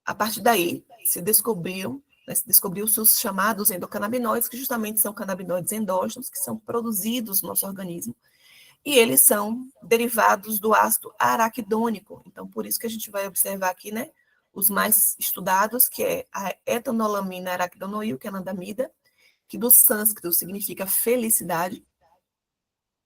a partir daí, se descobriu-se os chamados endocannabinoides, que justamente são canabinoides endógenos, que são produzidos no nosso organismo, e eles são derivados do ácido araquidônico. Então, por isso que a gente vai observar aqui, né, os mais estudados, que é a etanolamina araquidonoil, que é a anandamida, que do sânscrito significa felicidade.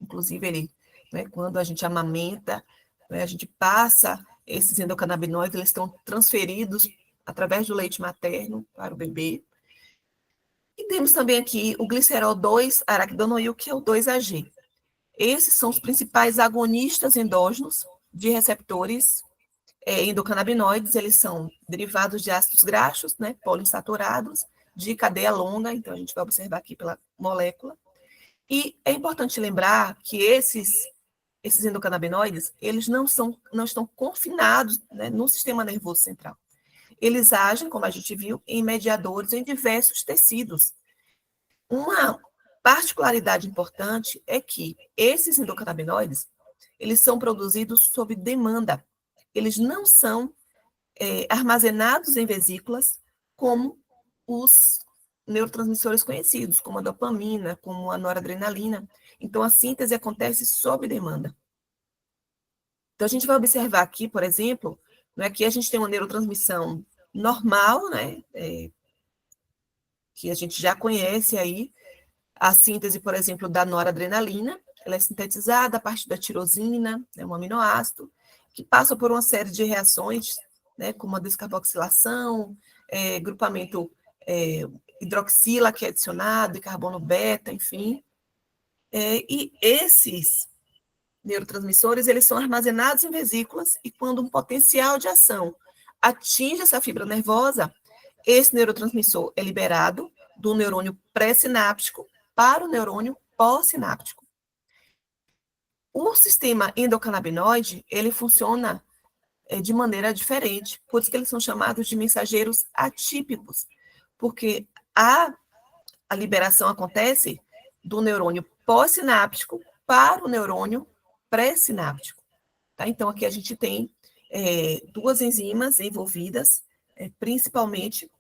Inclusive, né, quando a gente amamenta, né, a gente passa esses endocannabinoides, eles estão transferidos através do leite materno para o bebê. E temos também aqui o glicerol 2-araquidonoil, que é o 2-AG. Esses são os principais agonistas endógenos de receptores endocannabinoides. Eles são derivados de ácidos graxos, né, poliinsaturados, de cadeia longa, então a gente vai observar aqui pela molécula. E é importante lembrar que esses endocannabinoides, eles não estão confinados, né, no sistema nervoso central. Eles agem, como a gente viu, em mediadores em diversos tecidos. Uma particularidade importante é que esses endocannabinoides, eles são produzidos sob demanda. Eles não são armazenados em vesículas como os neurotransmissores conhecidos, como a dopamina, como a noradrenalina. Então, a síntese acontece sob demanda. Então, a gente vai observar aqui, por exemplo, né, que a gente tem uma neurotransmissão normal, né, que a gente já conhece aí, a síntese, por exemplo, da noradrenalina, ela é sintetizada a partir da tirosina, é um aminoácido, que passa por uma série de reações, né, como a descarboxilação, grupamento hidroxila, que é adicionado, e carbono beta, enfim. E esses neurotransmissores, eles são armazenados em vesículas, e quando um potencial de ação atinge essa fibra nervosa, esse neurotransmissor é liberado do neurônio pré-sináptico para o neurônio pós-sináptico. O sistema endocannabinoide, ele funciona de maneira diferente, por isso que eles são chamados de mensageiros atípicos, porque a liberação acontece do neurônio pós-sináptico para o neurônio pré-sináptico. Tá? Então, aqui a gente tem duas enzimas envolvidas, principalmente,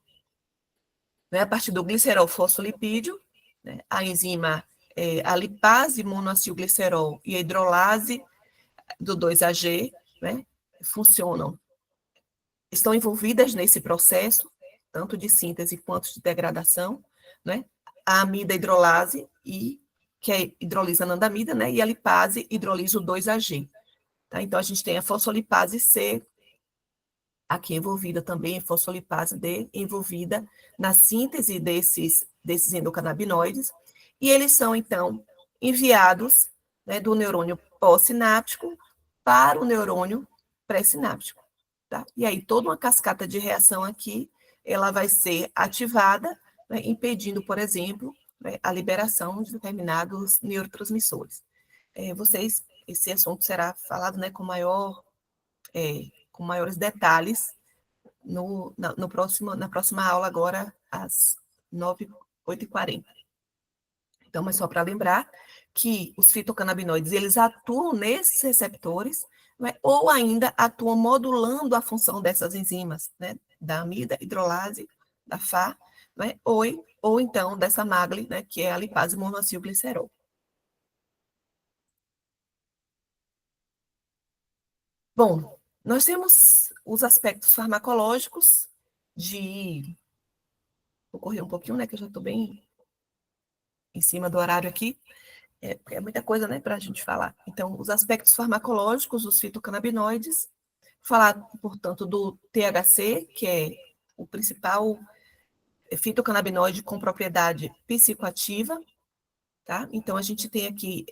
né, a partir do glicerol fosfolipídio, né, a enzima, a lipase monoacilglicerol e a hidrolase do 2-AG, né, estão envolvidas nesse processo, tanto de síntese quanto de degradação, né, a amida hidrolase, que hidrolisa a anandamida, né, e a lipase hidrolisa o 2-AG. Tá? Então, a gente tem a fosfolipase C, aqui envolvida também, a fosfolipase D, envolvida na síntese desses endocannabinoides, e eles são, então, enviados, né, do neurônio pós-sináptico para o neurônio pré-sináptico. Tá? E aí, toda uma cascata de reação aqui, ela vai ser ativada, né, impedindo, por exemplo, né, a liberação de determinados neurotransmissores. Esse assunto será falado, né, com maiores detalhes na próxima aula, agora às 8h40. Então, mas só para lembrar que os fitocannabinoides, eles atuam nesses receptores, né, ou ainda atuam modulando a função dessas enzimas, né, da amida hidrolase, da FA, né, ou então dessa MAGLI, né, que é a lipase monoacilglicerol. Bom, nós temos os aspectos farmacológicos vou correr um pouquinho, né, que eu já estou bem em cima do horário aqui, é muita coisa, né, para a gente falar. Então, os aspectos farmacológicos dos fitocannabinoides, falar, portanto, do THC, que é o principal fitocannabinoide com propriedade psicoativa, tá? Então, a gente tem aqui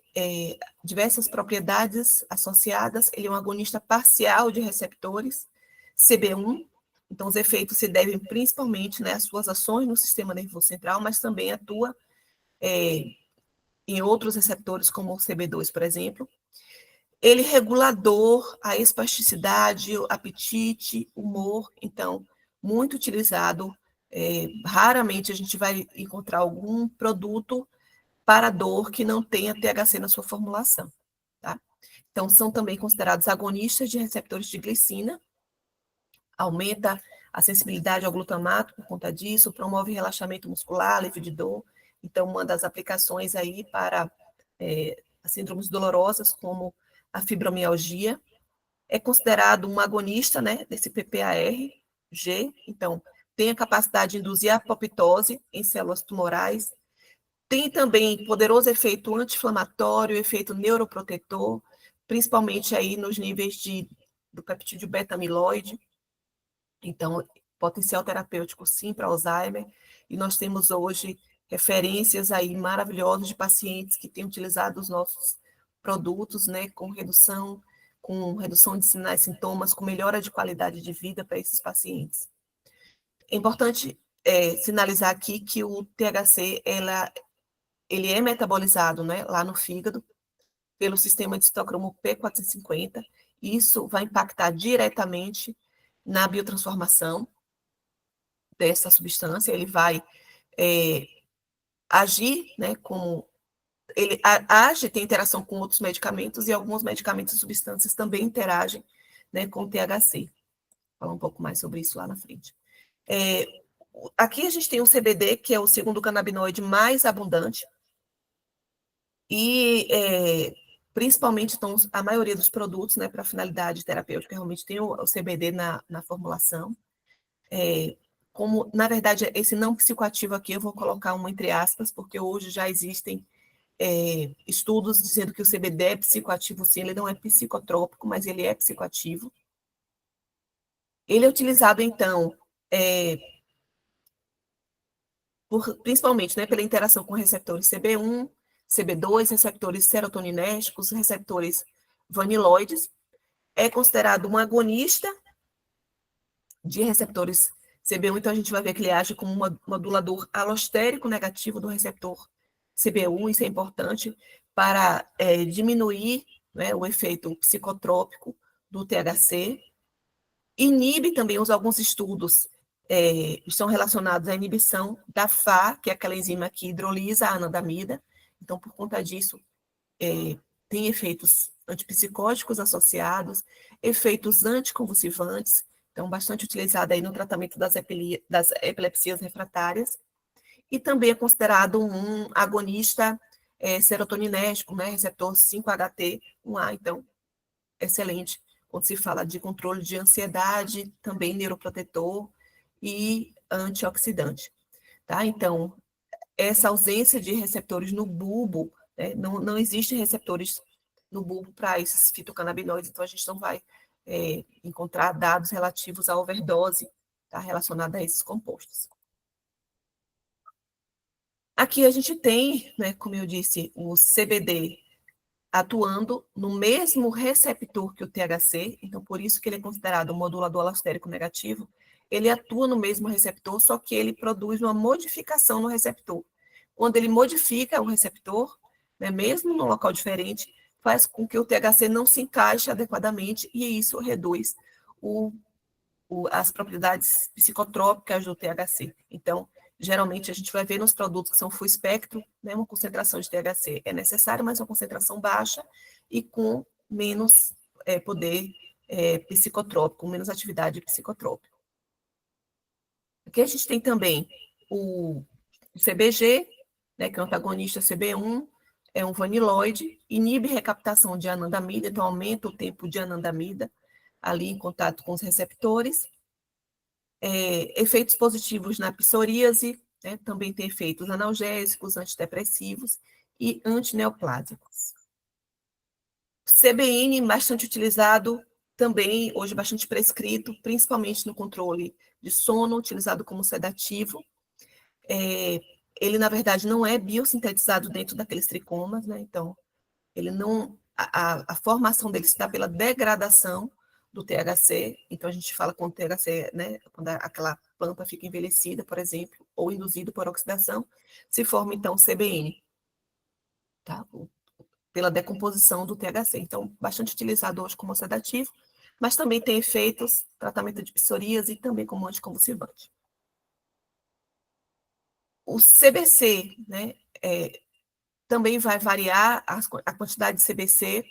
diversas propriedades associadas, ele é um agonista parcial de receptores, CB1, então os efeitos se devem principalmente, né, às suas ações no sistema nervoso central, mas também atua em outros receptores, como o CB2, por exemplo. Ele é regulador, a espasticidade, o apetite, humor, então, muito utilizado. Raramente a gente vai encontrar algum produto para dor que não tenha THC na sua formulação. Tá? Então, são também considerados agonistas de receptores de glicina, aumenta a sensibilidade ao glutamato por conta disso, promove relaxamento muscular, alívio de dor. Então, uma das aplicações aí para as síndromes dolorosas, como a fibromialgia, é considerado um agonista, né, desse PPAR-G, então tem a capacidade de induzir a apoptose em células tumorais, tem também poderoso efeito anti-inflamatório, efeito neuroprotetor, principalmente aí nos níveis do peptídeo beta-amiloide, então potencial terapêutico sim para Alzheimer, e nós temos hoje referências aí maravilhosas de pacientes que têm utilizado os nossos produtos, né, com redução de sinais e sintomas, com melhora de qualidade de vida para esses pacientes. É importante sinalizar aqui que o THC, ele é metabolizado, né, lá no fígado, pelo sistema de citocromo P450, e isso vai impactar diretamente na biotransformação dessa substância, ele vai agir, né, como ele age, tem interação com outros medicamentos, e alguns medicamentos e substâncias também interagem, né, com o THC. Vou falar um pouco mais sobre isso lá na frente. Aqui a gente tem o CBD, que é o segundo canabinoide mais abundante, e principalmente então, a maioria dos produtos, né, para finalidade terapêutica, realmente tem o CBD na formulação. Como, na verdade, esse não psicoativo aqui, eu vou colocar um entre aspas, porque hoje já existem estudos dizendo que o CBD é psicoativo, sim, ele não é psicotrópico, mas ele é psicoativo. Ele é utilizado, então, principalmente, né, pela interação com receptores CB1, CB2, receptores serotoninérgicos, receptores vaniloides. É considerado um agonista de receptores CB1, então a gente vai ver que ele age como um modulador alostérico negativo do receptor CB1, isso é importante para diminuir, né, o efeito psicotrópico do THC. Inibe também, alguns estudos estão relacionados à inibição da FA, que é aquela enzima que hidrolisa a anandamida, então por conta disso tem efeitos antipsicóticos associados, efeitos anticonvulsivantes, então bastante utilizado aí no tratamento das epilepsias refratárias, e também é considerado um agonista serotoninérgico, né, receptor 5-HT1A, então excelente quando se fala de controle de ansiedade, também neuroprotetor e antioxidante, tá? Então, essa ausência de receptores no bulbo, né, não existe receptores no bulbo para esses fitocannabinoides, então a gente não vai encontrar dados relativos à overdose, tá, relacionada a esses compostos. Aqui a gente tem, né, como eu disse, o CBD atuando no mesmo receptor que o THC, então por isso que ele é considerado um modulador alostérico negativo, ele atua no mesmo receptor, só que ele produz uma modificação no receptor. Quando ele modifica o receptor, né, mesmo num local diferente, faz com que o THC não se encaixe adequadamente e isso reduz as propriedades psicotrópicas do THC. Então, geralmente a gente vai ver nos produtos que são full espectro, né, uma concentração de THC é necessária, mas uma concentração baixa e com menos poder psicotrópico, menos atividade psicotrópica. Aqui a gente tem também o CBG, né, que é um antagonista CB1, é um vaniloide, inibe recaptação de anandamida, então aumenta o tempo de anandamida ali em contato com os receptores. Efeitos positivos na psoríase, né, também tem efeitos analgésicos, antidepressivos e antineoplásicos. CBN, bastante utilizado também, hoje bastante prescrito, principalmente no controle de sono, utilizado como sedativo. Ele, na verdade, não é biosintetizado dentro daqueles tricomas, né? Então, ele não. A formação dele se dá pela degradação do THC, então a gente fala quando o THC, né, quando aquela planta fica envelhecida, por exemplo, ou induzido por oxidação, se forma então CBN, tá? Pela decomposição do THC. Então, bastante utilizado hoje como sedativo, mas também tem efeitos, tratamento de psoríase e também como anticonvulsivante. O CBC, né, também vai variar a quantidade de CBC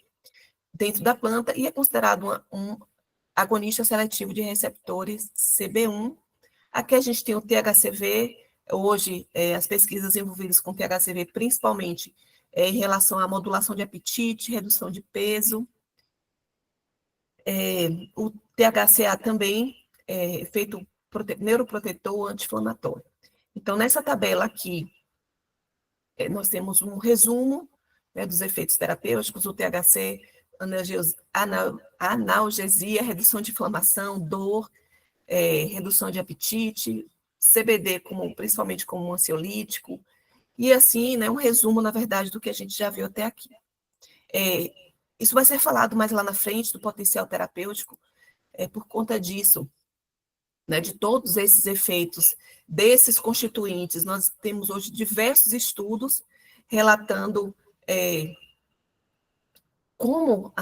dentro da planta e é considerado um agonista seletivo de receptores CB1. Aqui a gente tem o THCV, hoje as pesquisas envolvidas com THCV, principalmente em relação à modulação de apetite, redução de peso. O THCA também é efeito neuroprotetor anti-inflamatório. Então, nessa tabela aqui, nós temos um resumo, né, dos efeitos terapêuticos, o THC, analgesia, redução de inflamação, dor, redução de apetite, CBD principalmente como um ansiolítico, e assim, né, um resumo, na verdade, do que a gente já viu até aqui. Isso vai ser falado mais lá na frente, do potencial terapêutico, por conta disso, né, de todos esses efeitos desses constituintes. Nós temos hoje diversos estudos relatando como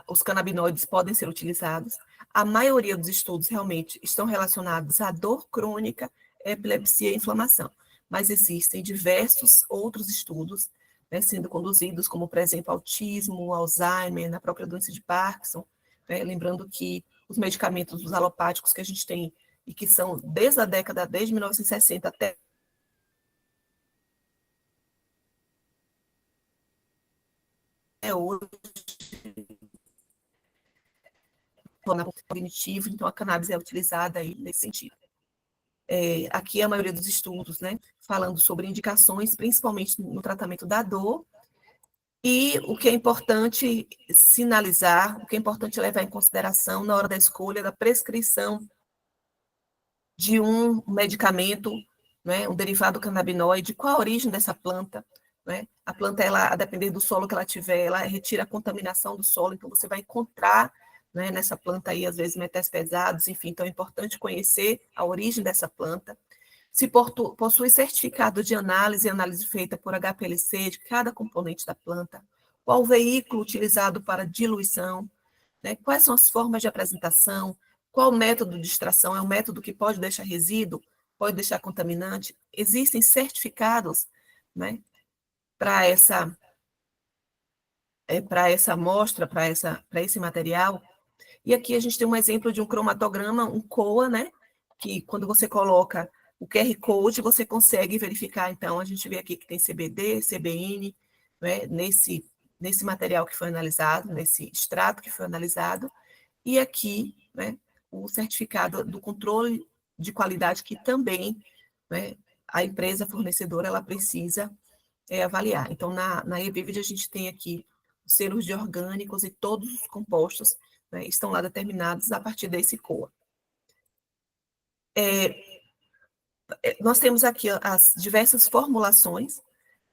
os canabinoides podem ser utilizados. A maioria dos estudos realmente estão relacionados à dor crônica, epilepsia e inflamação, mas existem diversos outros estudos, né, sendo conduzidos, como, por exemplo, autismo, Alzheimer, na própria doença de Parkinson, né, lembrando que os medicamentos, os alopáticos que a gente tem, e que são desde 1960 até hoje, cognitivo, então a cannabis é utilizada aí nesse sentido. Aqui a maioria dos estudos, né, falando sobre indicações, principalmente no tratamento da dor, e o que é importante sinalizar, o que é importante levar em consideração na hora da escolha, da prescrição de um medicamento, né, um derivado canabinoide, qual a origem dessa planta, né? A planta, ela, a depender do solo que ela tiver, ela retira a contaminação do solo, então você vai encontrar, né, nessa planta aí, às vezes, metais pesados, enfim, então é importante conhecer a origem dessa planta. Se possui certificado de análise feita por HPLC de cada componente da planta, qual o veículo utilizado para diluição, né? Quais são as formas de apresentação, qual o método de extração, é um método que pode deixar resíduo, pode deixar contaminante, existem certificados, né, para essa amostra, para esse material. E aqui a gente tem um exemplo de um cromatograma, um COA, né, que quando você coloca o QR Code, você consegue verificar, então, a gente vê aqui que tem CBD, CBN, né, nesse material que foi analisado, nesse extrato que foi analisado, e aqui, né, o certificado do controle de qualidade que também, né, a empresa fornecedora ela precisa avaliar. Então, na eVivid, a gente tem aqui os selos de orgânicos e todos os compostos, né, estão lá determinados a partir desse COA. Nós temos aqui as diversas formulações,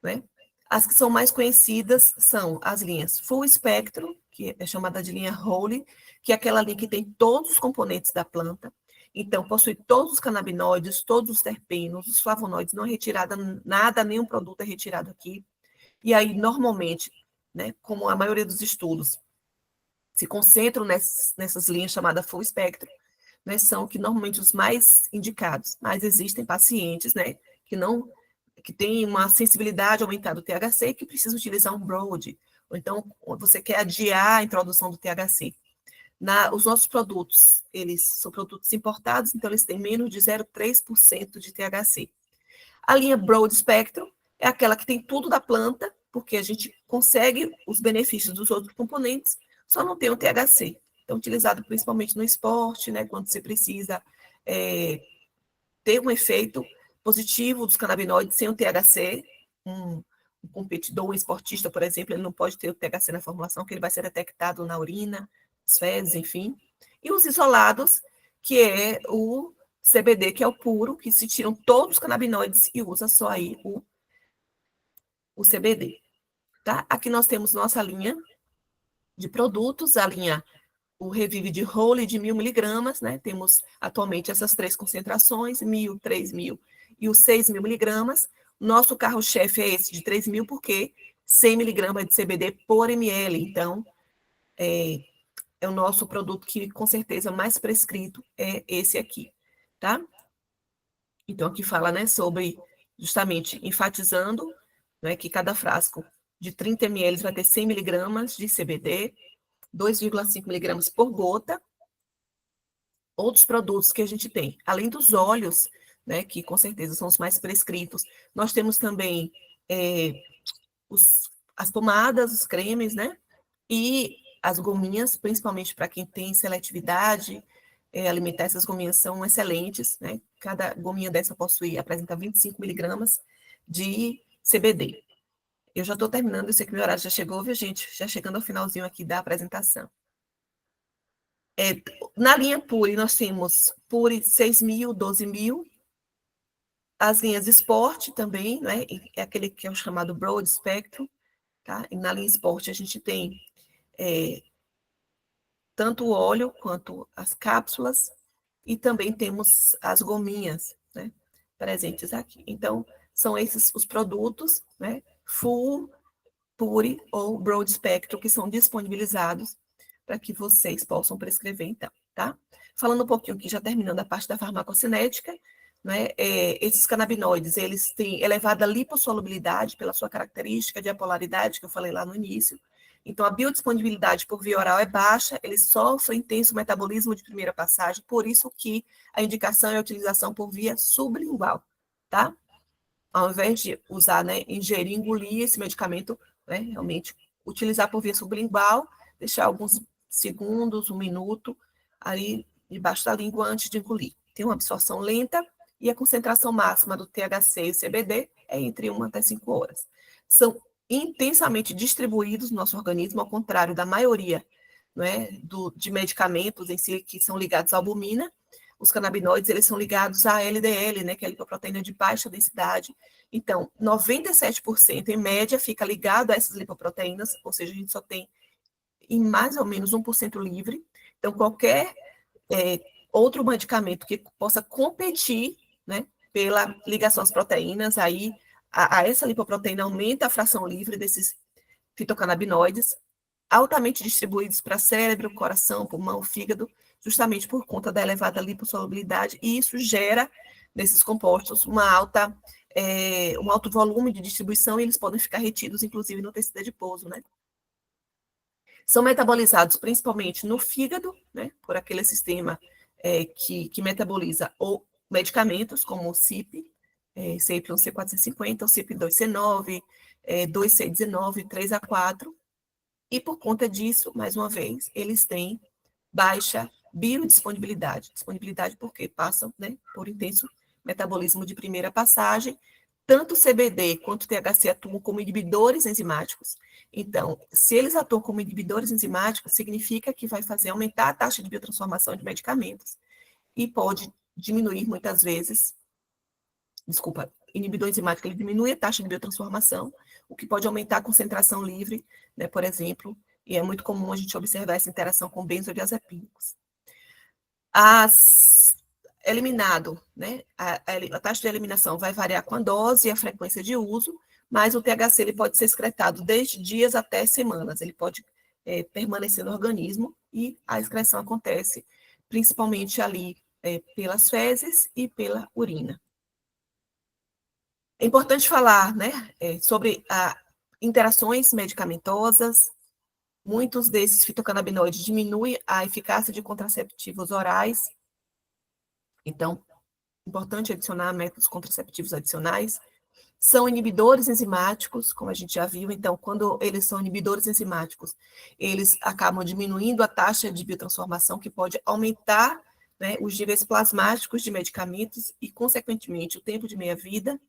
né? As que são mais conhecidas são as linhas Full Spectrum, que é chamada de linha Holy, que é aquela linha que tem todos os componentes da planta. Então, possui todos os canabinoides, todos os terpenos, os flavonoides, não é retirada nada, nenhum produto é retirado aqui. E aí, normalmente, né, como a maioria dos estudos se concentram nessas linhas chamadas Full Spectrum, né, são que normalmente os mais indicados, mas existem pacientes, né, que têm uma sensibilidade aumentada do THC e que precisam utilizar um broad, ou então você quer adiar a introdução do THC. Os nossos produtos, eles são produtos importados, então eles têm menos de 0,3% de THC. A linha Broad Spectrum é aquela que tem tudo da planta, porque a gente consegue os benefícios dos outros componentes, só não tem o THC. Então, utilizado principalmente no esporte, né, quando você precisa ter um efeito positivo dos canabinoides sem o THC. Um competidor, um esportista, por exemplo, ele não pode ter o THC na formulação, que ele vai ser detectado na urina, as fezes, enfim. E os isolados, que é o CBD, que é o puro, que se tiram todos os canabinoides e usa só aí o CBD. Tá? Aqui nós temos nossa linha de produtos, a linha o Revive de Holy de 1.000 miligramas, né? Temos atualmente essas três concentrações, 1.000, 3.000 e os 6.000 miligramas. Nosso carro-chefe é esse de 3.000, porque 100 miligramas de CBD por ml. Então, é o nosso produto que, com certeza, mais prescrito é esse aqui, tá? Então, aqui fala, né, sobre, justamente, enfatizando, né, que cada frasco de 30 ml vai ter 100 miligramas de CBD, 2,5 miligramas por gota. Outros produtos que a gente tem, além dos óleos, né, que com certeza são os mais prescritos, nós temos também as pomadas, os cremes, né, e as gominhas, principalmente para quem tem seletividade alimentar, essas gominhas são excelentes, né, cada gominha dessa apresenta 25 miligramas de CBD. Eu já estou terminando, eu sei que meu horário já chegou, viu, gente? Já chegando ao finalzinho aqui da apresentação. Na linha Pure, nós temos Pure 6.000, 12.000. As linhas Sport também, né? É aquele que é o chamado Broad Spectrum. Tá? E na linha Sport, a gente tem tanto o óleo quanto as cápsulas. E também temos as gominhas, né? Presentes aqui. Então, são esses os produtos, né? Full, Pure ou Broad Spectrum, que são disponibilizados para que vocês possam prescrever, então, tá? Falando um pouquinho aqui, já terminando a parte da farmacocinética, né? Esses canabinoides, eles têm elevada lipossolubilidade pela sua característica de apolaridade, que eu falei lá no início. Então, a biodisponibilidade por via oral é baixa, eles sofrem intenso metabolismo de primeira passagem, por isso que a indicação é a utilização por via sublingual, tá? Ao invés de usar, né, ingerir, engolir esse medicamento, né, realmente utilizar por via sublingual, deixar alguns segundos, 1 minuto, ali debaixo da língua antes de engolir. Tem uma absorção lenta e a concentração máxima do THC e CBD é entre 1 até 5 horas. São intensamente distribuídos no nosso organismo, ao contrário da maioria, né, de medicamentos em si que são ligados à albumina. Os canabinoides, eles são ligados à LDL, né, que é a lipoproteína de baixa densidade. Então, 97% em média fica ligado a essas lipoproteínas, ou seja, a gente só tem em mais ou menos 1% livre. Então, qualquer outro medicamento que possa competir, né, pela ligação às proteínas, aí a essa lipoproteína aumenta a fração livre desses fitocannabinoides, altamente distribuídos para cérebro, coração, pulmão, fígado, justamente por conta da elevada lipossolubilidade, e isso gera, nesses compostos, um alto volume de distribuição, e eles podem ficar retidos, inclusive, no tecido adiposo, né? São metabolizados principalmente no fígado, né, por aquele sistema que metaboliza ou medicamentos, como o CYP, CY450, o CYP2C9, 2C19, 3A4, e por conta disso, mais uma vez, eles têm baixa biodisponibilidade. Disponibilidade porque passam, né, por intenso metabolismo de primeira passagem. Tanto o CBD quanto o THC atuam como inibidores enzimáticos. Então, se eles atuam como inibidores enzimáticos, significa que vai fazer aumentar a taxa de biotransformação de medicamentos e pode diminuir muitas vezes, inibidor enzimático, ele diminui a taxa de biotransformação, o que pode aumentar a concentração livre, né, por exemplo, e é muito comum a gente observar essa interação com benzodiazepínicos. Eliminado, né, a taxa de eliminação vai variar com a dose e a frequência de uso, mas o THC ele pode ser excretado desde dias até semanas, ele pode permanecer no organismo e a excreção acontece principalmente ali pelas fezes e pela urina. É importante falar, né, sobre interações medicamentosas. Muitos desses fitocannabinoides diminuem a eficácia de contraceptivos orais. Então, importante adicionar métodos contraceptivos adicionais. São inibidores enzimáticos, como a gente já viu. Então, quando eles são inibidores enzimáticos, eles acabam diminuindo a taxa de biotransformação, que pode aumentar, né, os níveis plasmáticos de medicamentos e, consequentemente, o tempo de meia-vida.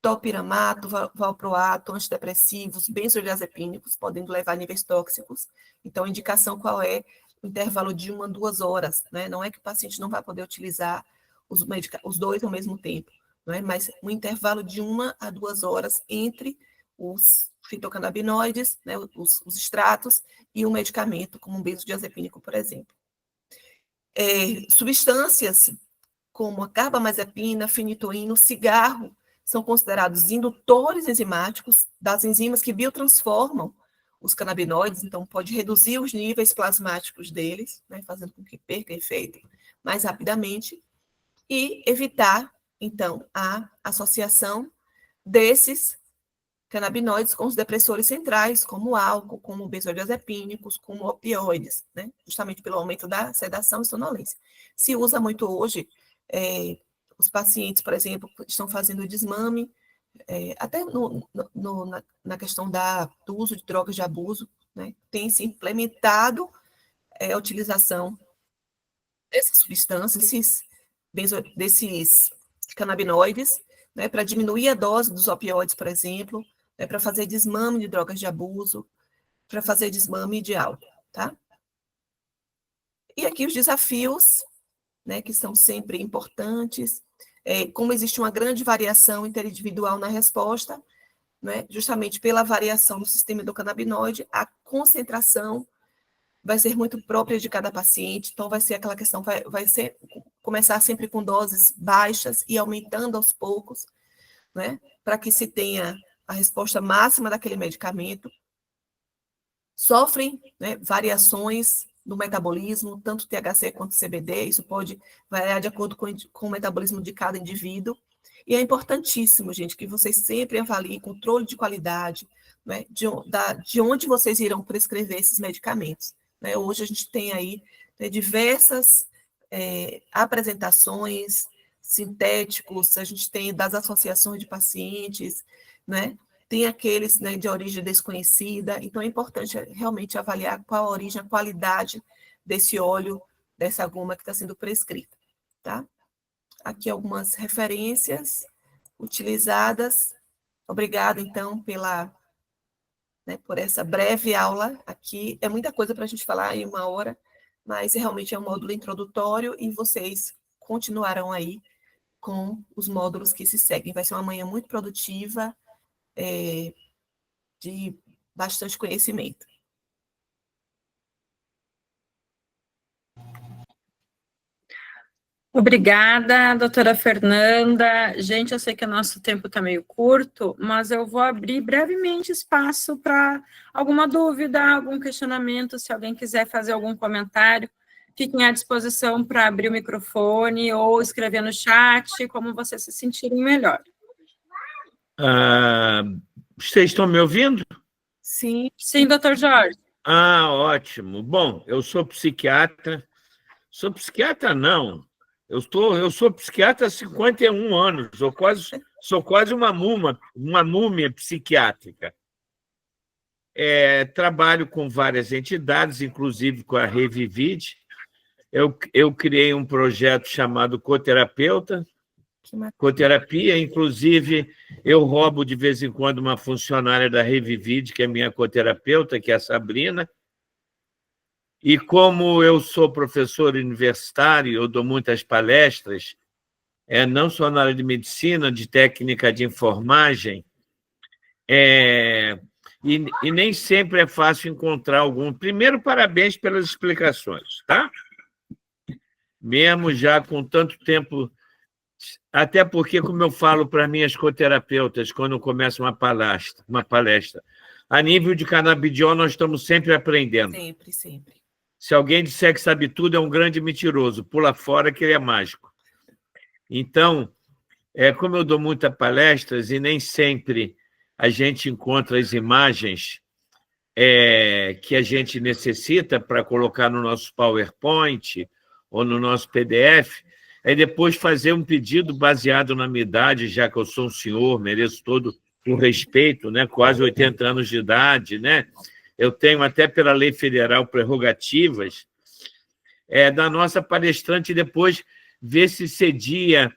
Topiramato, valproato, antidepressivos, benzodiazepínicos, podendo levar a níveis tóxicos. Então, a indicação qual é? O intervalo de 1 a 2 horas, né? Não é que o paciente não vai poder utilizar os dois ao mesmo tempo, né? Mas um intervalo de 1 a 2 horas entre os fitocannabinoides, né? Os extratos, e o medicamento, como um benzodiazepínico, por exemplo. Substâncias como a carbamazepina, fenitoína, cigarro, são considerados indutores enzimáticos das enzimas que biotransformam os canabinoides, então pode reduzir os níveis plasmáticos deles, né, fazendo com que perca efeito mais rapidamente, e evitar, então, a associação desses canabinoides com os depressores centrais, como o álcool, como benzodiazepínicos, como opioides, né? Justamente pelo aumento da sedação e sonolência. Se usa muito hoje, os pacientes, por exemplo, estão fazendo desmame, até na questão do uso de drogas de abuso, né? Tem se implementado a utilização dessas substâncias, desses canabinoides, né, para diminuir a dose dos opioides, por exemplo, né, para fazer desmame de drogas de abuso, para fazer desmame de álcool, tá? E aqui os desafios, né, que são sempre importantes, como existe uma grande variação interindividual na resposta, né, justamente pela variação no sistema endocannabinoide, a concentração vai ser muito própria de cada paciente, então vai ser aquela questão, vai ser começar sempre com doses baixas e aumentando aos poucos, né, para que se tenha a resposta máxima daquele medicamento. Sofrem, né, variações no metabolismo, tanto THC quanto CBD, isso pode variar de acordo com o metabolismo de cada indivíduo, e é importantíssimo, gente, que vocês sempre avaliem controle de qualidade, né, de onde vocês irão prescrever esses medicamentos. Né? Hoje a gente tem aí, né, diversas apresentações sintéticos, a gente tem das associações de pacientes, né? Tem aqueles, né, de origem desconhecida, então é importante realmente avaliar qual a origem, a qualidade desse óleo, dessa goma que está sendo prescrita, tá? Aqui algumas referências utilizadas. Obrigada, então, por essa breve aula aqui. É muita coisa para a gente falar em 1 hora, mas realmente é um módulo introdutório e vocês continuarão aí com os módulos que se seguem. Vai ser uma manhã muito produtiva, de bastante conhecimento. Obrigada, doutora Fernanda. Gente, eu sei que o nosso tempo está meio curto, mas eu vou abrir brevemente espaço para alguma dúvida, algum questionamento, se alguém quiser fazer algum comentário, fiquem à disposição para abrir o microfone ou escrever no chat, como vocês se sentirem melhor. Vocês estão me ouvindo? Sim, doutor Jorge. Ótimo. Bom, eu sou psiquiatra. Sou psiquiatra, não. Eu sou psiquiatra há 51 anos. Sou quase uma múmia psiquiátrica. Trabalho com várias entidades, inclusive com a Revivide. Eu criei um projeto chamado Coterapeuta, Coterapia, inclusive eu roubo de vez em quando uma funcionária da Revivide, que é minha coterapeuta, que é a Sabrina. E como eu sou professor universitário, eu dou muitas palestras, não só na área de medicina, de técnica de enfermagem, e nem sempre é fácil encontrar algum. Primeiro, parabéns pelas explicações, tá? Mesmo já com tanto tempo, até porque, como eu falo para minhas coterapeutas, quando eu começo uma palestra, a nível de canabidiol, nós estamos sempre aprendendo. Sempre, sempre. Se alguém disser que sabe tudo, é um grande mentiroso. Pula fora que ele é mágico. Então, como eu dou muitas palestras e nem sempre a gente encontra as imagens que a gente necessita para colocar no nosso PowerPoint ou no nosso PDF, depois fazer um pedido baseado na minha idade, já que eu sou um senhor, mereço todo o respeito, né? Quase 80 anos de idade, né? Eu tenho até pela lei federal prerrogativas da nossa palestrante, depois ver se cedia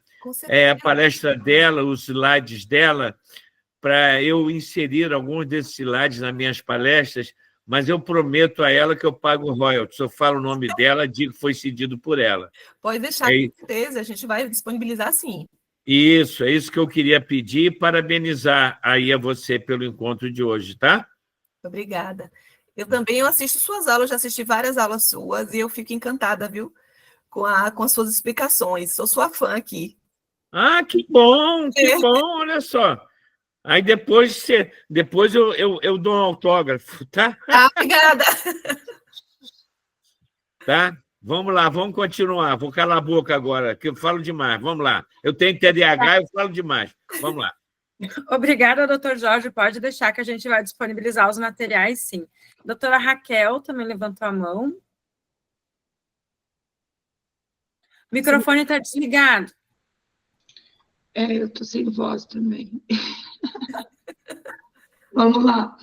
a palestra dela, os slides dela, para eu inserir alguns desses slides nas minhas palestras, mas eu prometo a ela que eu pago royalties. Eu falo o nome dela, digo que foi cedido por ela. Pode deixar, com certeza, a gente vai disponibilizar sim. Isso, é isso que eu queria pedir e parabenizar aí a você pelo encontro de hoje, tá? Obrigada. Eu assisto suas aulas, já assisti várias aulas suas e eu fico encantada, viu? Com as suas explicações. Sou sua fã aqui. Que bom, olha só. Aí depois eu dou um autógrafo, tá? Obrigada. Tá? Vamos lá, vamos continuar. Vou calar a boca agora, que eu falo demais. Vamos lá. Eu tenho TDAH, eu falo demais. Vamos lá. Obrigada, doutor Jorge. Pode deixar que a gente vai disponibilizar os materiais, sim. Doutora Raquel também levantou a mão. O microfone está desligado. Eu estou sem voz também. Vamos lá.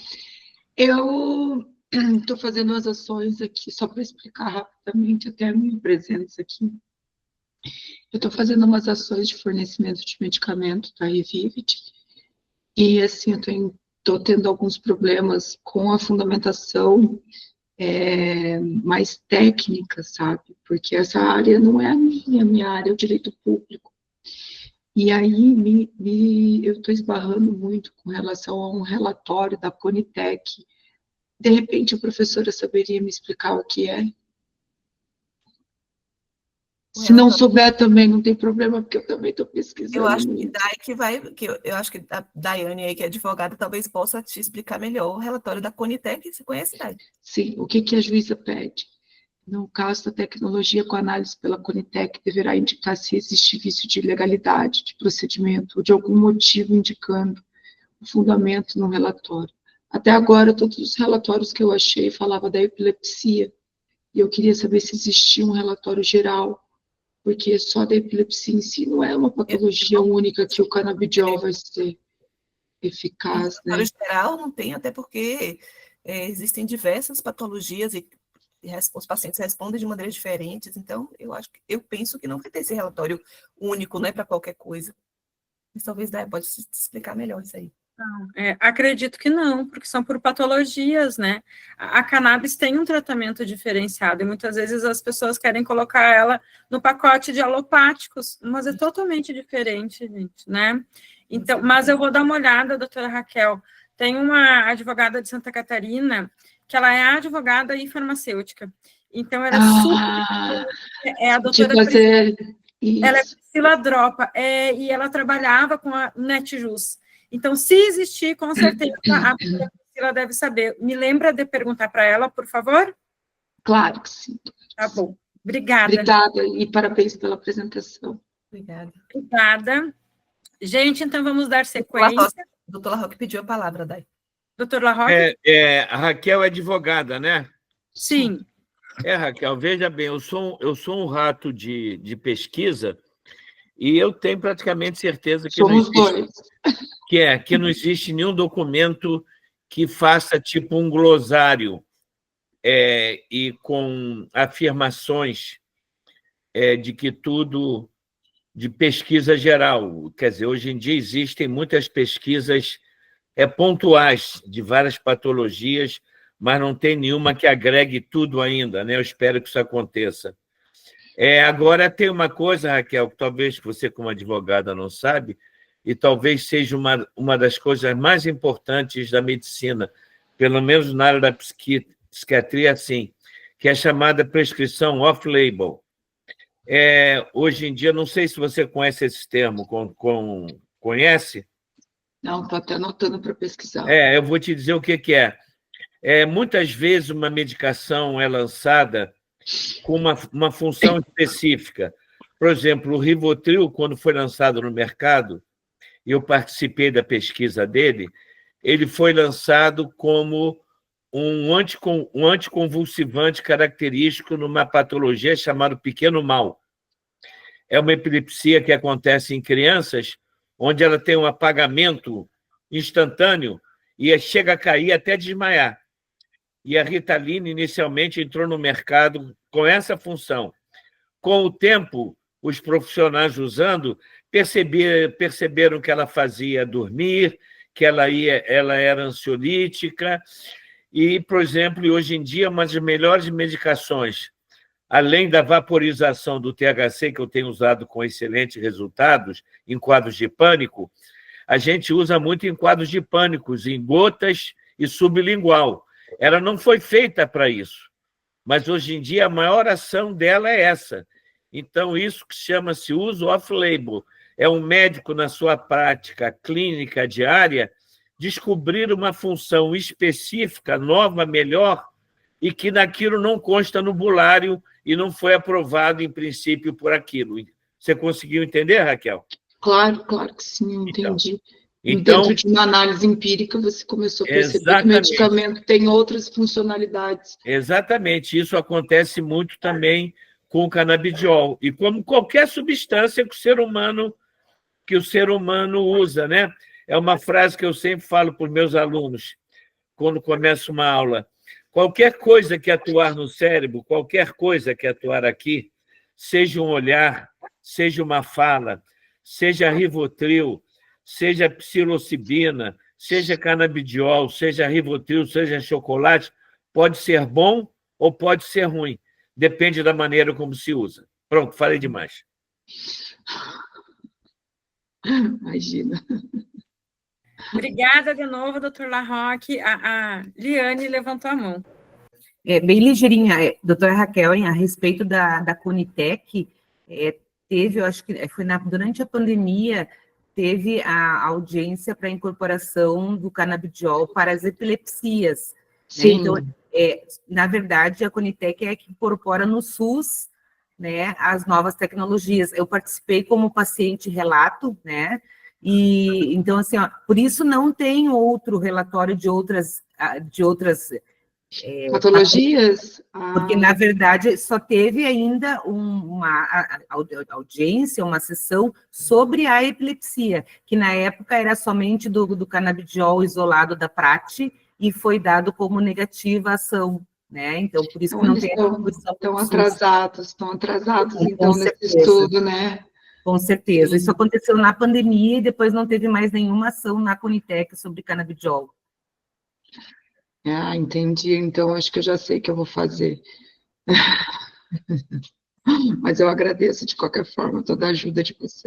Eu estou fazendo as ações aqui, só para explicar rapidamente, até a minha presença aqui. Eu estou fazendo umas ações de fornecimento de medicamento da Revivit, e assim, eu estou tendo alguns problemas com a fundamentação mais técnica, sabe? Porque essa área não é a minha área é o direito público. E aí eu estou esbarrando muito com relação a um relatório da Conitec. De repente, a professora saberia me explicar o que é? Se não souber também, não tem problema, porque eu também estou pesquisando. Eu acho que eu acho que a Daiane aí, que é advogada, talvez possa te explicar melhor o relatório da Conitec. Você conhece, Daiane? Sim, o que a juíza pede? No caso da tecnologia com análise pela Conitec, deverá indicar se existe vício de ilegalidade, de procedimento, ou de algum motivo indicando o fundamento no relatório. Até agora, todos os relatórios que eu achei falavam da epilepsia, e eu queria saber se existia um relatório geral, porque só da epilepsia em si não é uma patologia única que o canabidiol vai ser eficaz, né? Relatório geral não tem, até porque existem diversas patologias e os pacientes respondem de maneiras diferentes, então eu penso que não vai ter esse relatório único, né, para qualquer coisa. Mas talvez pode se explicar melhor isso aí. Acredito que não, porque são por patologias, né? A cannabis tem um tratamento diferenciado, e muitas vezes as pessoas querem colocar ela no pacote de alopáticos, mas é totalmente diferente, gente, né? Então, mas eu vou dar uma olhada, doutora Raquel. Tem uma advogada de Santa Catarina, que ela é advogada e farmacêutica. Então, ela é a doutora ela é Priscila Dropa, e ela trabalhava com a NetJus. Então, se existir, com certeza, a Priscila deve saber. Me lembra de perguntar para ela, por favor? Claro que sim. Tá bom. Obrigada. Obrigada, e parabéns pela apresentação. Obrigada. Gente, então vamos dar sequência. Doutora Roque pediu a palavra, Dai. Doutor Larroque? A Raquel é advogada, né? Sim. Raquel, veja bem, eu sou um rato de pesquisa, e eu tenho praticamente certeza que não existe nenhum documento que faça tipo um glossário e com afirmações de que tudo de pesquisa geral. Quer dizer, hoje em dia existem muitas pesquisas pontuais de várias patologias, mas não tem nenhuma que agregue tudo ainda, né? Eu espero que isso aconteça. Agora, tem uma coisa, Raquel, que talvez você, como advogada, não sabe, e talvez seja uma das coisas mais importantes da medicina, pelo menos na área da psiquiatria, assim, que é a chamada prescrição off-label. Hoje em dia, não sei se você conhece esse termo, conhece? Não, estou até anotando para pesquisar. Eu vou te dizer o que é. Muitas vezes uma medicação é lançada com uma função específica. Por exemplo, o Rivotril, quando foi lançado no mercado, e eu participei da pesquisa dele, ele foi lançado como um anticonvulsivante característico numa patologia chamada pequeno mal. É uma epilepsia que acontece em crianças, onde ela tem um apagamento instantâneo e chega a cair até desmaiar. E a Ritalina, inicialmente, entrou no mercado com essa função. Com o tempo, os profissionais usando perceberam que ela fazia dormir, que ela era ansiolítica, e, por exemplo, hoje em dia, uma das melhores medicações, além da vaporização do THC, que eu tenho usado com excelentes resultados em quadros de pânico, a gente usa muito em quadros de pânicos, em gotas e sublingual. Ela não foi feita para isso, mas hoje em dia a maior ação dela é essa. Então, isso que chama-se uso off-label. É um médico, na sua prática clínica diária, descobrir uma função específica, nova, melhor, e que naquilo não consta no bulário e não foi aprovado, em princípio, por aquilo. Você conseguiu entender, Raquel? Claro que sim, entendi. Então, dentro de uma análise empírica, você começou a perceber que o exatamente. medicamento tem outras funcionalidades. Exatamente, isso acontece muito também com o canabidiol, e como qualquer substância que o ser humano usa, né? É uma frase que eu sempre falo para os meus alunos, quando começo uma aula. Qualquer coisa que atuar no cérebro, qualquer coisa que atuar aqui, seja um olhar, seja uma fala, seja Rivotril, seja psilocibina, seja canabidiol, seja Rivotril, seja chocolate, pode ser bom ou pode ser ruim. Depende da maneira como se usa. Pronto, falei demais. Imagina. Obrigada de novo, doutor Larroque. A Liane levantou a mão. Bem ligeirinha, doutora Raquel, a respeito da Conitec, teve, eu acho que foi durante a pandemia, teve a audiência para a incorporação do canabidiol para as epilepsias. Né? Então, na verdade, a Conitec é que incorpora no SUS, né, as novas tecnologias. Eu participei como paciente relato, né? E então, assim, ó, por isso não tem outro relatório de outras patologias? Porque, na verdade, só teve ainda uma audiência, uma sessão sobre a epilepsia, que na época era somente do canabidiol isolado da Prate e foi dado como negativa a ação, né? Então, por isso que não tem atribuição. Estão atrasados, então, nesse estudo, né? Com certeza. Isso aconteceu na pandemia e depois não teve mais nenhuma ação na Conitec sobre canabidiol. Ah, entendi. Então, acho que eu já sei o que eu vou fazer. Mas eu agradeço, de qualquer forma, toda a ajuda de vocês.